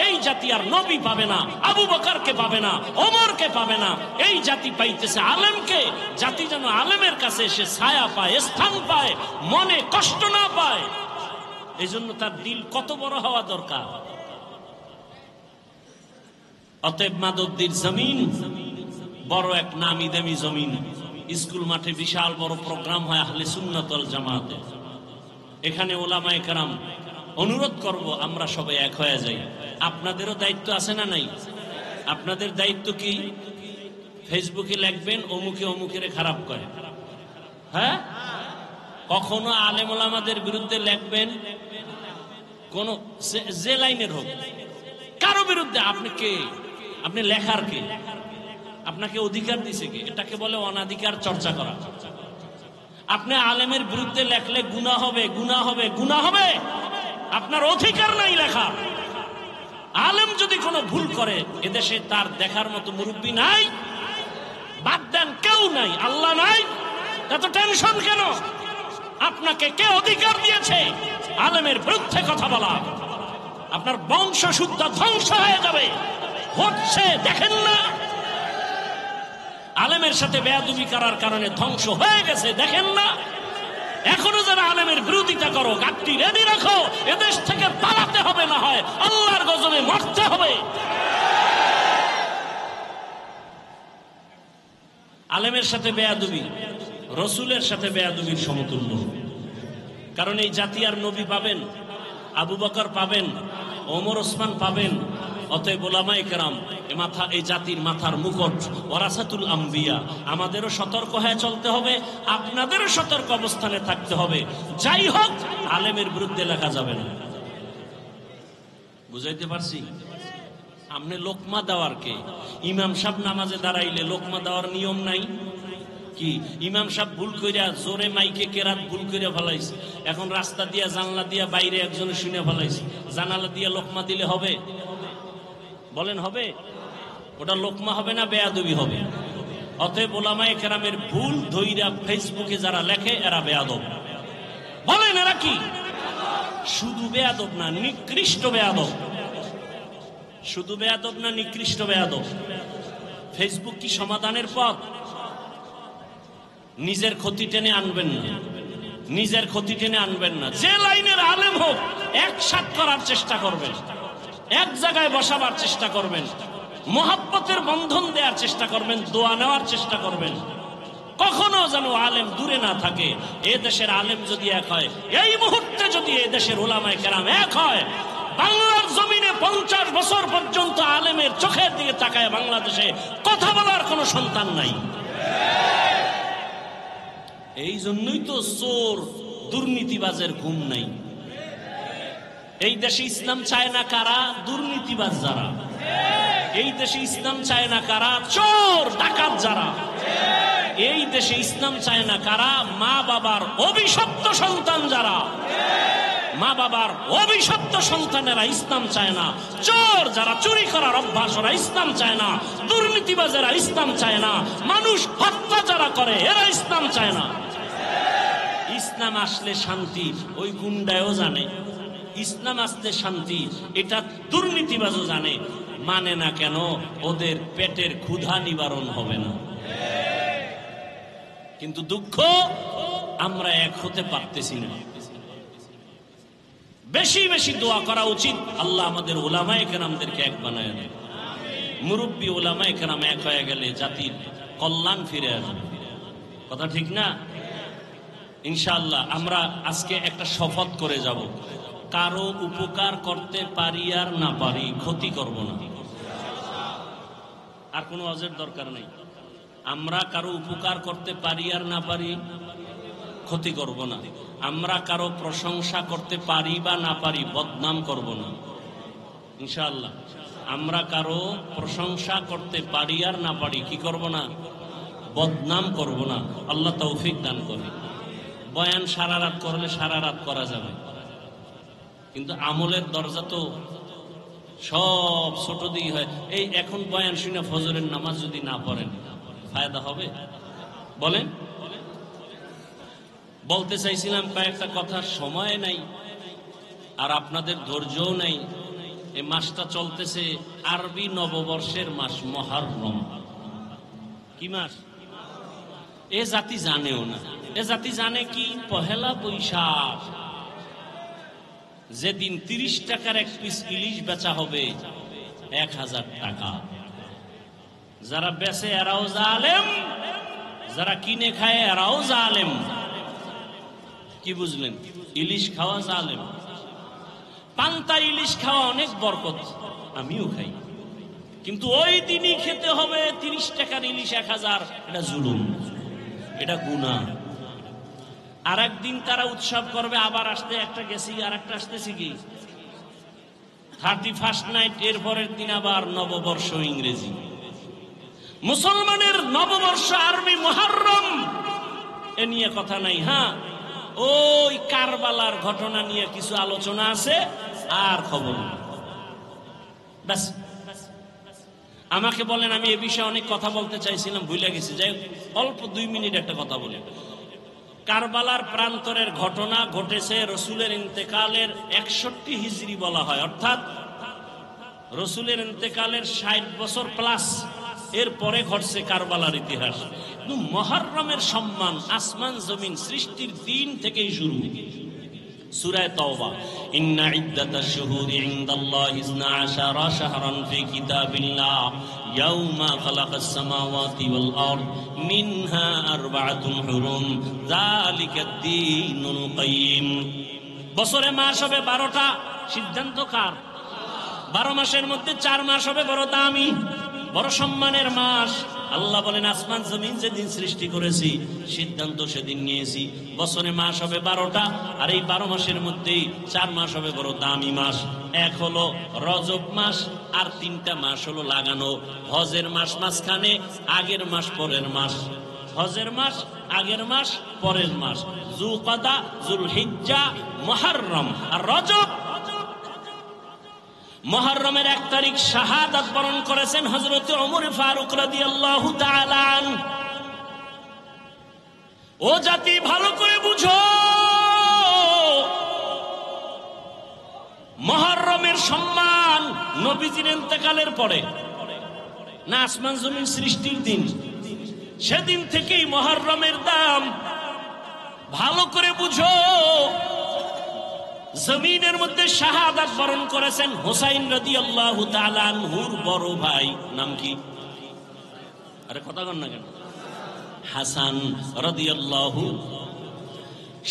এই জাতি আর নবী পাবে না, আবু বকরকে পাবে না, ওমরকে পাবে না। এই জাতি পাইতেছে আলেমকে। জাতি যেন আলেমের কাছে এসে ছায়া পায়, স্থান পায়, মনে কষ্ট না পায়। এই জন্য তার দিল কত বড় হওয়া দরকার। অতএব মাদদ্দির জমিন বড় এক নামি দামি জমিন। স্কুল মাঠে বিশাল বড় প্রোগ্রাম হয় আহলে সুন্নাত ওয়াল জামাতে। এখানে ওলামায়ে কেরাম অনুরোধ করব, আমরা সবাই এক হয়ে যাই। আপনাদেরও দায়িত্ব আছে না নাই? আপনাদের দায়িত্ব কি? ফেসবুকে লিখবেন অমুকে অমুকের খারাপ করে, হ্যাঁ? কখনো আলেম ওলামাদের বিরুদ্ধে লিখবেন, কোন যে লাইনের হোক, কারো বিরুদ্ধে। আপনি কে? আপনি লেখার কে? আপনাকে অধিকার দিছে কে? এটাকে বলে অনাধিকার চর্চা করা। আপনি আলেমের বিরুদ্ধে লেখলে গুনাহ হবে, গুনাহ হবে, গুনাহ হবে। আপনার অধিকার নাই লেখা। আলেম যদি কোনো ভুল করে, এদেশে তার দেখার মতো মুরব্বী নাই, বাদ দেন, কেউ নাই, আল্লাহ নাই, এত টেনশন কেন? আপনাকে কে অধিকার দিয়েছে আলেমের বিরুদ্ধে কথা বলা? আপনার বংশ শুদ্ধ ধ্বংস হয়ে যাবে। হচ্ছে, দেখেন না? আলেমের সাথে বেয়াদবি করার কারণে ধ্বংস হয়ে গেছে, দেখেন না? এখনো যারা আলেমের বিরোধিতা করো, গাঁটটি রেডি রাখো, এদেশ থেকে পালাতে হবে, না হয় আল্লাহর গজবে মরতে হবে। আলেমের সাথে বেয়াদবি রসুলের সাথে বেয়াদবির সমতুল্য। কারণ এই জাতি আর নবী পাবেন, আবু বকর পাবেন, ওমর ওসমান পাবেন। অতএব ওলামায়ে কেরাম এই জাতির মাথার মুকুট, ওয়ারাসাতুল আম্বিয়া। আমাদেরও সতর্ক হয়ে চলতে হবে, আপনাদেরও সতর্ক অবস্থানে থাকতে হবে। যাই হোক, আলেমের বিরুদ্ধে লেখা যাবে না। বুঝাইতে পারছি? আপনি লোকমা দেওয়ার কে? ইমাম সাহেব নামাজে দাঁড়াইলে লোকমা দেওয়ার নিয়ম নাই কি? ইমাম সাহেব ভুল কইরা জোরে মাইকে কেরাত ভুল কইরা ফেলাইছে, এখন রাস্তা দিয়া জানলা দিয়া বাইরে একজনে শুনে ফেলাইছে, জানালা দিয়া লোকমা দিলে হবে? বলেন হবে? ওটা লোকমা হবে না, বেয়াদবি হবে। অতএব ওলামায়ে কেরামের ভুল ধইরা ফেসবুকে যারা লেখে, এরা বেয়াদব। বলেন এরা কি? শুধু বেয়াদব না, নিকৃষ্ট বেয়াদব। শুধু বেয়াদব না, নিকৃষ্ট বেয়াদব। ফেসবুক কি সমাধানের পথ? নিজের ক্ষতি টেনে আনবেন না, নিজের ক্ষতি টেনে আনবেন না। যে লাইনের আলেম হোক, একসাথ করার চেষ্টা করবেন, এক জায়গায় বসাবার চেষ্টা করবেন, মহাব্বতের বন্ধন দেওয়ার চেষ্টা করবেন, দোয়া নেওয়ার চেষ্টা করবেন। কখনো যেন আলেম দূরে না থাকে। এ দেশের আলেম যদি এক হয়, এই মুহূর্তে যদি এ দেশের ওলামায়ে কেরাম এক হয়, বাংলার জমিনে 50 বছর পর্যন্ত আলেমের চোখের দিকে তাকায় বাংলাদেশে কথা বলার কোন সন্তান নাই। এই জন্যই তো চোর দুর্নীতিবাজের ঘুম নাই। এই দেশে ইসলাম চায় না কারা? দুর্নীতিবাজ যারা। এই দেশে ইসলাম চায় না কারা? চোর ডাকাত যারা। এই দেশে ইসলাম চায় না কারা? মা বাবার অভিশপ্ত সন্তান যারা। মা বাবার অভিশপ্ত সন্তানেরা ইসলাম চায় না। চোর যারা, চুরি করার অভ্যাস, ওরা ইসলাম চায় না। দুর্নীতিবাজেরা ইসলাম চায় না। মানুষ হত্যা যারা করে, এরা ইসলাম চায় না। ইসলাম আসলে শান্তি, ওই গুন্ডায়ও জানে। ইসলাম আসলে শান্তি, এটা দুর্নীতিবাজও জানে। মানে না কেন? ওদের পেটের ক্ষুধা নিবারণ হবে না। কিন্তু দুঃখ, আমরা এক হতে পারতেছি না। বেশি বেশি দোয়া করা উচিত, আল্লাহ আমাদের ওলামায়ে কেরামদেরকে এক বানায় দেয়। মুরব্বী ওলামায়ে কেরাম এক হয়ে গেলে জাতির কল্যাণ ফিরে আসবে। কথা ঠিক না? ইনশাআল্লাহ আমরা আজকে একটা শপথ করে যাব, কারো উপকার করতে পারি আর না পারি ক্ষতি করব না। আর কোনো ওয়াজের দরকার নেই। আমরা কারো উপকার করতে পারি আর না পারি ক্ষতি করব না। আমরা কারো প্রশংসা করতে পারি বা না পারি বদনাম করব না ইনশাআল্লাহ। আমরা কারো প্রশংসা করতে পারি আর না পারি কি করব না? বদনাম করব না। আল্লাহ তৌফিক দান করে। বয়ান সারা রাত করলে সারা রাত করা যাবে, কিন্তু আমলের দরজা তো সব ছোট দিয়ে হয়। এই এখন বয়ান শুনে ফজরের নামাজ যদি না পড়েন ফায়দা হবে? বলেন। বলতে চাইছিলাম কয়েকটা কথা, সময় নাই আর আপনাদের ধৈর্যও নাই। এই মাসটা চলতেছে আরবি নববর্ষের মাস মুহররম। কি মাস? এ জাতি জানেও না। এ জাতি জানে কি? পহেলা বৈশাখ, যেদিন 30 টাকার এক পিস ইলিশ বেচা হবে 1000 টাকা। যারা বেচে এরাও জালেম, যারা কিনে খায় এরাও জালেম। কি বুঝলেন? ইলিশ খাওয়া জালেম। পান্তা ইলিশ খাওয়া অনেক বরকত, আমিও খাই, কিন্তু ওই দিনই খেতে হবে 30 টাকার ইলিশ 1000। এটা জুলুম, এটা গুনাহ। আর একদিন তারা উৎসব করবে, আবার আসতে একটা গেছি আর একটা আসতেছি কি 31st নাইট, এর পরের দিন আবার নববর্ষ ইংরেজি। মুসলমানের নববর্ষ আরবি মুহররম, এ নিয়ে কথা নাই। হ্যাঁ, ওই কারবালার ঘটনা নিয়ে কিছু আলোচনা আছে আর খবর নেই, ব্যাস। আমাকে বলেন, আমি এ বিষয়ে অনেক কথা বলতে চাইছিলাম, ভুলে গেছি। যাই অল্প 2 মিনিট একটা কথা বলি। কারবালার প্রান্তরের ঘটনা ঘটেছে রসুলের ইন্তেকালের 61 হিজরি বলা হয়, অর্থাৎ রসুলের ইন্তেকালের 60 বছর প্লাস এর পরে ঘটছে কারবালার ইতিহাস। কিন্তু মুহররমের সম্মান আসমান জমিন সৃষ্টির দিন থেকেই শুরু। সূরা তাওবা, ইন্না ইদ্দাতাশ শুহুরি ইনদাল্লাহি 12 শাহরান ফি কিতাবিল্লাহ ইয়াওমা খালাকাস সামাওয়াতি ওয়াল আরদ মিনহা আরবাআতুন হুরুম যালিকাদ দীনুল কাইয়্যিম। বছরে মাস হবে 12টা, সিদ্ধান্ত কার? 12 মাসের মধ্যে 4 মাস হবে বড় দামি, বড় সম্মানের মাস। আল্লাহ বলেন, আসমান জমিন যেদিন সৃষ্টি করেছি সিদ্ধান্ত সেদিন নিয়েছি, বছরে মাস হবে 12টা, আর এই 12 মাসের মধ্যেই 4 মাস হবে বড় দামি মাস। এক হলো রজব মাস, আর 3টা মাস হলো লাগানো। হজের মাস মাঝখানে, আগের মাস পরের মাস। হজের মাস আগের মাস পরের মাস, যুলকাদা, যুলহিজ্জা, মুহররম আর রজব। মুহররমের 1 তারিখ শাহাদাত বরণ করেছেন হযরত ওমর ফারুক রাদিয়াল্লাহু তাআলা আনহু। ও জাতি, ভালো করে বুঝো, মুহররমের সম্মান নবীজির ইন্তেকালের পরে না, আসমান জমিন সৃষ্টির দিন, সেদিন থেকেই মুহররমের দাম। ভালো করে বুঝো, জমিনের মধ্যে শাহাদাত বরণ করেছেন হুসাইন রাদিয়াল্লাহু তাআলা আনহুর বড় ভাই, নাম কি? আরে কথা বল না কেন? হাসান রাদিয়াল্লাহু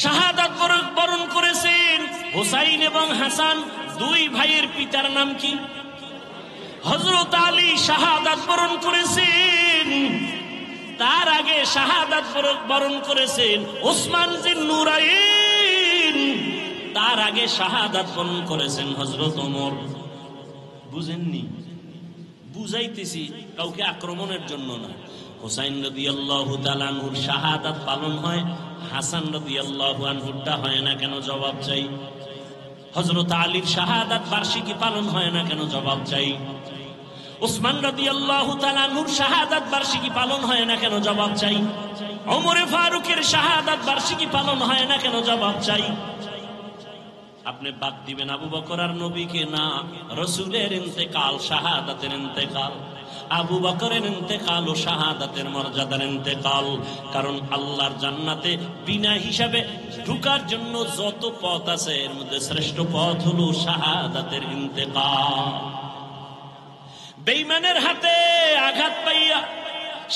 শাহাদাত বরণ করেছেন। হুসাইন এবং হাসান 2 ভাইয়ের পিতার নাম কি? হযরত আলী শাহাদাত বরণ করেছেন। তার আগে শাহাদাত বরণ করেছেন ওসমান জিন নুরাইন। তার আগে শাহাদাত বরণ করেছেন হযরত ওমর। বুঝেননি? বুঝাইতেছি, কাউকে আক্রমণের জন্য না। হুসাইন রাদিয়াল্লাহু তাআলা আনহুর শাহাদাত পালন হয়, হাসান রাদিয়াল্লাহু আনহুরটা হয় না কেন? জবাব চাই। হযরত আলীর শাহাদাত বার্ষিকী পালন হয় না কেন? জবাব চাই। ওসমান রাদিয়াল্লাহু তাআলা আনহুর শাহাদাত বার্ষিকী পালন হয় না কেন? জবাব চাই। ওমর ফারুকের শাহাদাত বার্ষিকী পালন হয় না কেন? জবাব চাই। আপনি বাদ দিবেন আবু বকর আর নবীকে? না, রাসূলের ইন্তেকাল শাহাদাতের ইন্তেকাল, আবু বকরের ইন্তেকাল ও শাহাদাতের মর্যাদার ইন্তেকাল। কারণ আল্লাহর জান্নাতে বিনা হিসাবে ঢোকার জন্য যত পথ আছে, এর মধ্যে শ্রেষ্ঠ পথ হলো শাহাদাতের ইন্তেকাল। বেঈমানের হাতে আঘাত পাইয়া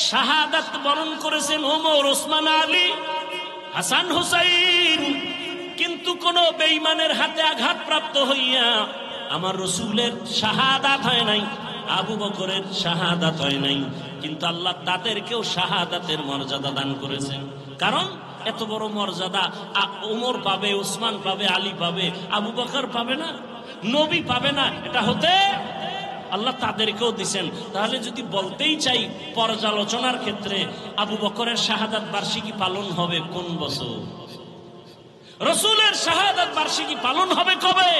শাহাদাত বরণ করেছেন ওমর, ওসমান, আলী, হাসান, হুসাইন। কিন্তু কোন বেঈমানের হাতে আঘাতপ্রাপ্ত হইয়া আমার রসুলের শাহাদাত হয় নাই, আবু বকরের শাহাদাত হয় নাই। কিন্তু আল্লাহ তাদেরকেও শাহাদাতের মর্যাদা দান করেছেন। কারণ এত বড় মর্যাদা ওমর পাবে, ওসমান পাবে, আলী পাবে, আবু বকর পাবে না, নবী পাবে না। এটা হতে আল্লাহ তাদেরকেও দিছেন। তাহলে যদি বলতেই চাই পর্যালোচনার ক্ষেত্রে, আবু বকরের শাহাদাত বার্ষিকী পালন হবে কোন বছর? রসুলের শাহাদাত বার্ষিকী পালন হবে কবে?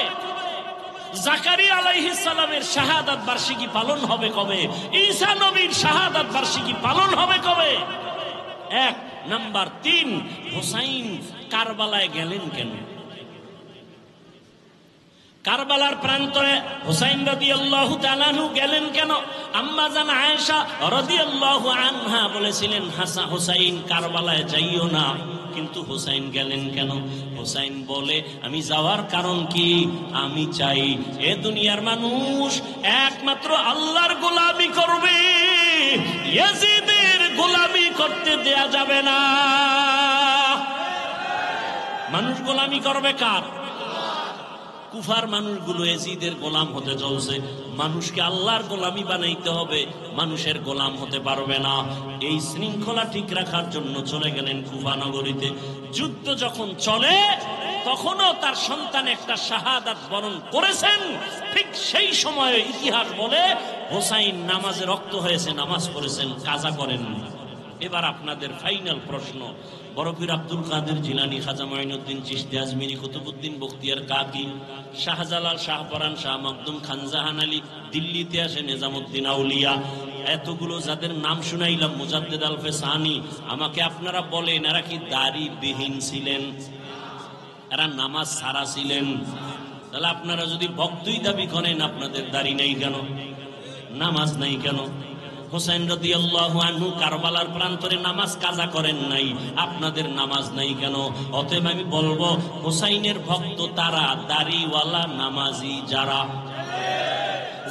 জাকারিয়া আলাইহিস সালামের শাহাদাত বার্ষিকী পালন হবে কবে? ঈসা নবীর শাহাদাত বার্ষিকী পালন হবে কবে? এক নাম্বার। 3, হুসাইন কারবালায় গেলেন কেন? কারবালার প্রান্তরে হুসাইন রাদিয়াল্লাহু তাআলা আনহু গেলেন কেন? আম্মা জান আয়েশা রাদিয়াল্লাহু আনহা বলেছিলেন, হাসান হুসাইন কারবালায় যাইও না। কিন্তু হুসাইন গেলেন কেন? হুসাইন বলে, আমি যাওয়ার কারণ কি? আমি চাই এ দুনিয়ার মানুষ একমাত্র আল্লাহর গোলামি করবে, ইয়াজিদের গোলামি করতে দেয়া যাবে না। মানুষ গোলামি করবে কার? কুফার মানুষগুলো ইয়াজিদের গোলাম হতে চলছে। মানুষকে আল্লাহর গোলামি বানাইতে হবে, মানুষের গোলাম হতে পারবে না। এই শৃঙ্খলা ঠিক রাখার জন্য চলে গেলেন কুফা নগরীতে। যুদ্ধ যখন চলে তখনও তার সন্তান একটা শাহাদাত বরণ করেছেন। ঠিক সেই সময়ে ইতিহাস বলে হুসাইন নামাজে রক্ত হয়েছে, নামাজ পড়েছেন, কাজা করেননি। এবার আপনাদের ফাইনাল প্রশ্ন, বড় পীর আব্দুল কাদের জিলানী, খাজা মাইনুদ্দিন চিশতি আজমিরি, কুতুবউদ্দিন বখতিয়ার কাকি, শাহজালাল, শাহপরান, শাহ মখদুম, খানজাহান আলী, দিল্লিতে আসে নিজামুদ্দিন আউলিয়া, এতগুলো যাদের নাম শুনাইলাম, মুজাদ্দেদ আলফে সানি, আমাকে আপনারা বলেন এরা কি দাড়ি বিহীন ছিলেন? এরা নামাজ ছাড়া ছিলেন? তাহলে আপনারা যদি ভক্তই দাবি করেন, আপনাদের দাড়ি নেই কেন? নামাজ নাই কেন? হুসাইন রাদিয়াল্লাহু আনহু কারবালার প্রান্তরে নামাজ কাজা করেন নাই, আপনাদের নামাজ নাই কেন? অতএব আমি বলবো হুসাইনের ভক্ত তারা, দাড়িওয়ালা নামাজি যারা,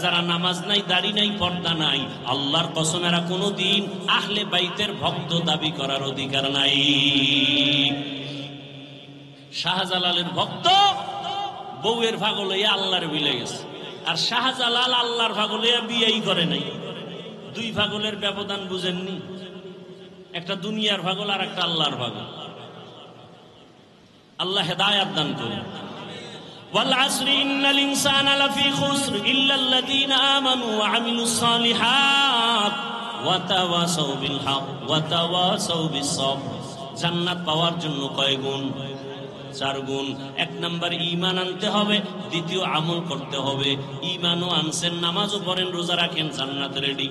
যারা নামাজ নাই, দাড়ি নাই, পর্দা নাই, আল্লাহর কসম এরা কোনোদিন আহলে বাইতের ভক্ত দাবি করার অধিকার নাই। শাহজালালের ভক্ত বউয়ের ভাগ লইয়া আল্লাহর বিলে গেছে, আর শাহজালাল আল্লাহর ভাগ লইয়া বিয়েই করে নাই। দুই ভাগলের ব্যবধান বুঝেননি? একটা দুনিয়ার ভাগল আর একটা আল্লাহর ভাগল। আল্লাহ হেদায়েত দান করুন। ওয়াল আসরি ইন্নাল ইনসানা লাফি খুসর ইল্লাল্লাযীনা আমানু ওয়া আমিলুস সালিহাত ওয়া তাওয়াসাউ বিল হক ওয়া তাওয়াসাউ বিস সবর। জান্নাত পাওয়ার জন্য কয় গুণ? 4 গুণ। 1 নাম্বার ঈমান আনতে হবে, দ্বিতীয় আমল করতে হবে। ঈমানও আনছেন, নামাজও পড়েন, রোজা রাখেন, জান্নাত রেডি।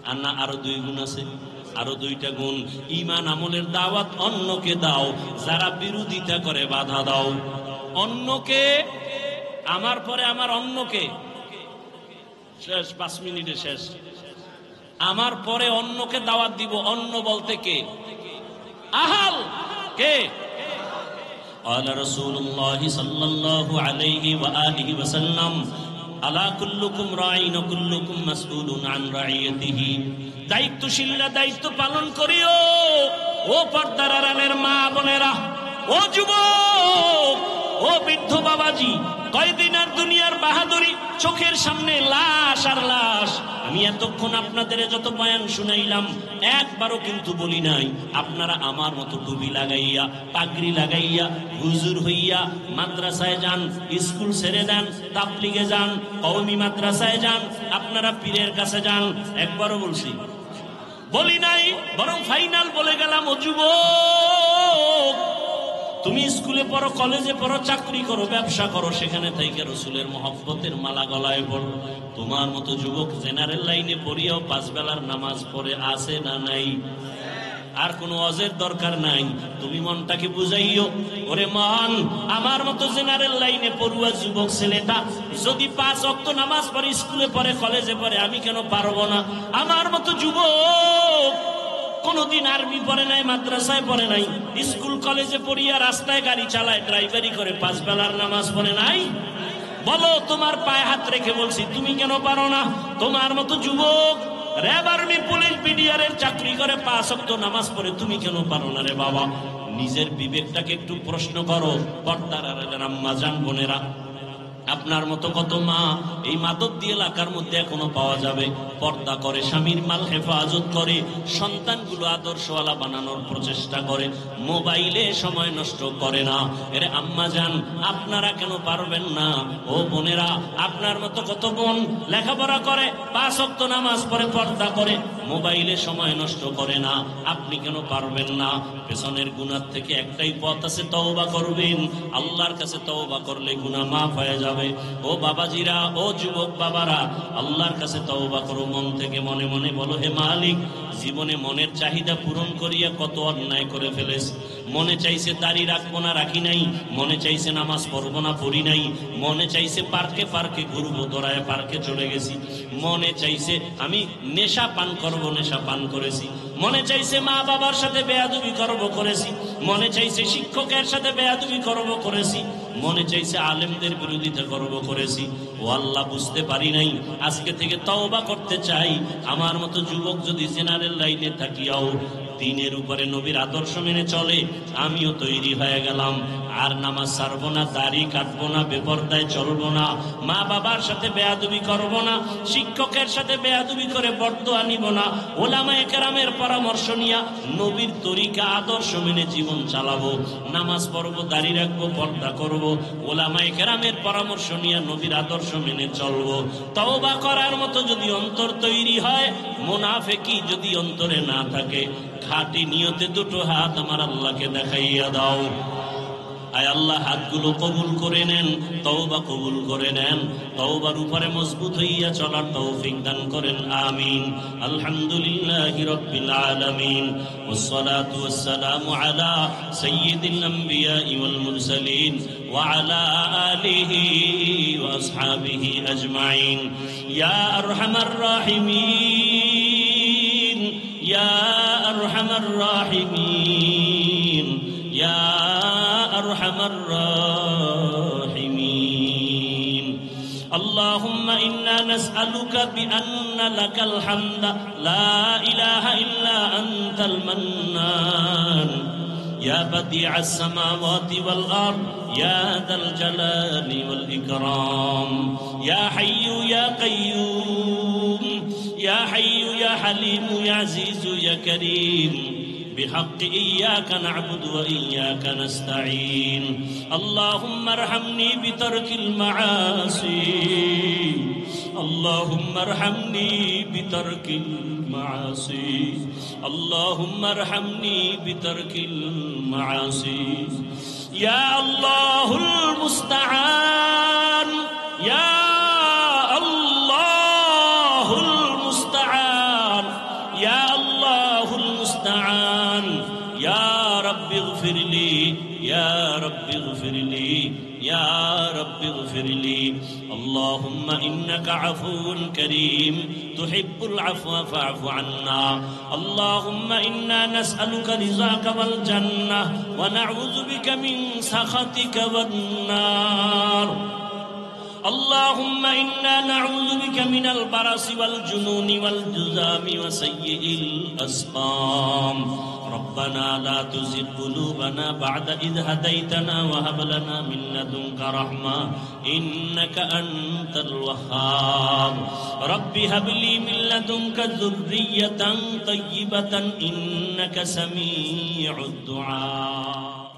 আর না, আরো 2 গুণ আছে, আরো 2টা গুণ। ঈমান আমলের দাওয়াত অন্যকে দাও, যারা বিরোধিতা করে বাধা দাও। অন্যকে, আমার পরে আমার অন্যকে, শেষ 5 মিনিটে শেষ। আমার পরে অন্যকে দাওয়াত দিব। অন্য বলতে কে? আহাল কে? قال رسول الله صلى الله عليه وآله وسلم আলা কুল্লুকুম রাঈন ওয়া কুল্লুকুম মাসউলুন আন রাইয়াতিহি। দায়িত্বশীলরা দায়িত্ব পালন করিও। ও পর্দার আড়ালের মা বোনেরা, ও যুবক, ও বৃদ্ধ বাবাজি, কয়দিন আর দুনিয়ার বাহাদুরি, চোখের সামনে লাশ আর লাশ। আমি এতক্ষণ আপনাদের যত বয়ান শুনাইলাম, একবারও কিন্তু বলি নাই আপনারা আমার মতো টুপি লাগাইয়া, পাগড়ি লাগাইয়া, হুজুর হইয়া মাদ্রাসায় যান, স্কুল ছেড়ে দেন, তাবলিগে যান, কওমি মাদ্রাসায় যান, আপনারা পীরের কাছে যান। একবারও বলছি? বলি নাই। বরং ফাইনাল বলে গেলাম, ও যুবক, তুমি স্কুলে পড়ো, কলেজে পড়ো, চাকরি করো, ব্যবসা করো, সেখানে থেকে রসুলের মহব্বতের মালা গলায় পড়ো। তোমার মতো যুবক জেনারেল লাইনে পড়িয়াও 5 বেলার নামাজ পড়ে আছে না নাই? আর কোনো ওয়াজের দরকার নাই। তুমি মনটাকে বুঝাইও, ওরে মন, আমার মতো জেনারেল লাইনে পড়ুয়া যুবক ছেলেটা যদি 5 ওয়াক্ত নামাজ পড়ে, স্কুলে পড়ে, কলেজে পড়ে, আমি কেন পারবো না? আমার মতো যুবক কোনদিন আর্মি পড়ে নাই, মাদ্রাসায় পড়ে নাই, স্কুল কলেজে পড়িয়া রাস্তায় গাড়ি চালায়, ড্রাইভারি করে, 5 বেলার নামাজ পড়ে নাই? বলো, তোমার পায়ে হাত রেখে বলছি, তুমি কেন পারো না? তোমার মতো যুবক র্যাব, আর্মি, পুলিশ, বিডিআর এর চাকরি করে 5 ওয়াক্ত নামাজ পড়ে, তুমি কেন পারো না রে বাবা? নিজের বিবেকটাকে একটু প্রশ্ন করো। পর্দার আড়ালের আম্মা জান, বোনেরা, আপনার মতো কত মা এই মাদকদি এলাকার মধ্যে এখনো পাওয়া যাবে, পর্দা করে, স্বামীর মাল হেফাজত করে, সন্তানগুলো আদর্শওয়ালা বানানোর প্রচেষ্টা করে, মোবাইলে সময় নষ্ট করে না। এর আম্মা জান, আপনারা কেন পারবেন না? ও বোনেরা, আপনার মতো কত বোন লেখাপড়া করে, 5 ওয়াক্ত নামাজ পড়ে, পর্দা করে, মোবাইলে সময় নষ্ট করে না, আপনি কেন পারবেন না? পেছনের গুনাহ থেকে একটাই পথ আছে, তওবা করবেন। আল্লাহর কাছে তওবা করলে গুনাহ মাফ হয়ে যাবে। ও বাবাজিরা, ও যুবক বাবারা, আল্লাহর কাছে তওবা করো মন থেকে, মনে মনে বলো, হে মালিক, জীবনে মনের চাহিদা পূরণ করিয়া কত অন্যায় করে ফেলেছি। মনে চাইছে দাড়ি রাখবো না, রাখি নাই। মনে চাইছে নামাজ পড়বো না, পড়ি নাই। মনে চাইছে পার্কে পার্কে ঘুরবো, দৌড়ায় পার্কে চলে গেছি। মনে চাইছে আমি নেশা পান করব, নেশা পান করেছি। মনে চাইছে মা বাবার সাথে বেয়াদবি করব, করেছি। মনে চাইছে শিক্ষকের সাথে বেয়াদবি করব, করেছি। মনে চাইছে আলেমদের বিরোধিতা করব, করেছি। ও আল্লাহ, বুঝতে পারি নাই, আজকে থেকে তওবা করতে চাই। আমার মতো যুবক যদি জেনারেল লাইনে থাকিয়াও দিনের উপরে নবীর আদর্শ মেনে চলে, আমিও তৈরি হয়ে গেলাম। আর নামাজ ছাড়বো না, দাড়ি কাটবো না, বেপরদায় চলবো না, মা বাবার সাথে বেয়াদবি করব না, শিক্ষকের সাথে বেয়াদবি করে বরদোয়া নিব না, ওলামায়ে কেরামের পরামর্শ নিয়া নবীর তরিকা আদর্শ মেনে জীবন চালাবো। নামাজ পড়বো, দাড়ি রাখবো, পর্দা করব, ওলামায়ে কেরামের পরামর্শ নিয়া নবীর আদর্শ মেনে চলবো। তওবা করার মতো যদি অন্তর তৈরি হয়, মুনাফিকি যদি অন্তরে না থাকে, খাঁটি নিয়তে দুটো হাত আমার আল্লাহকে দেখাইয়া দাও। আয় আল্লাহ, হাতগুলো কবুল করে নেন, তওবা কবুল করে নেন, তওবার উপরে মজবুত হইয়া চলার তৌফিক দান করেন, আমিন। আলহামদুলিল্লাহি রাব্বিল আলামিন, ওয়াসসালাতু ওয়াসসালামু আলা সাইয়্যিদিল আমবিয়াই ওয়াল মুরসালিন ওয়া আলা আলিহি ওয়া আসহাবিহি আজমাইন। ইয়া আরহামার রাহিমিন, ইয়া আরহামার রাহিমিন, ইয়া أرحم الراحمين. اللهم إنا نسألك بأن لك الحمد لا إله إلا أنت المنان، يا بديع السماوات والأرض، يا ذا الجلال والإكرام، يا حي يا قيوم، يا حي يا حليم، يا عزيز يا كريم، بحق إياك نعبد وإياك نستعين. اللهم ارحمني بترك المعاصي، اللهم ارحمني بترك المعاصي، اللهم ارحمني بترك المعاصي. يا الله المستعان، يا الله المستعان، يا الله المستعان. يا رب اغفر لي، يا رب اغفر لي، يا رب اغفر لي. اللهم إنك عفو كريم تحب العفو فاعف عنا. اللهم إنا نسألك رضاك والجنة ونعوذ بك من سخطك والنار. اللهم إنا نعوذ بك من البرص والجنون والجذام وسيء الأسقام. ربنا لا تزغ قلوبنا بعد إذ هديتنا وهب لنا من لدنك رحمة إنك أنت الوهاب. رب هب لي من لدنك ذرية طيبة إنك سميع الدعاء.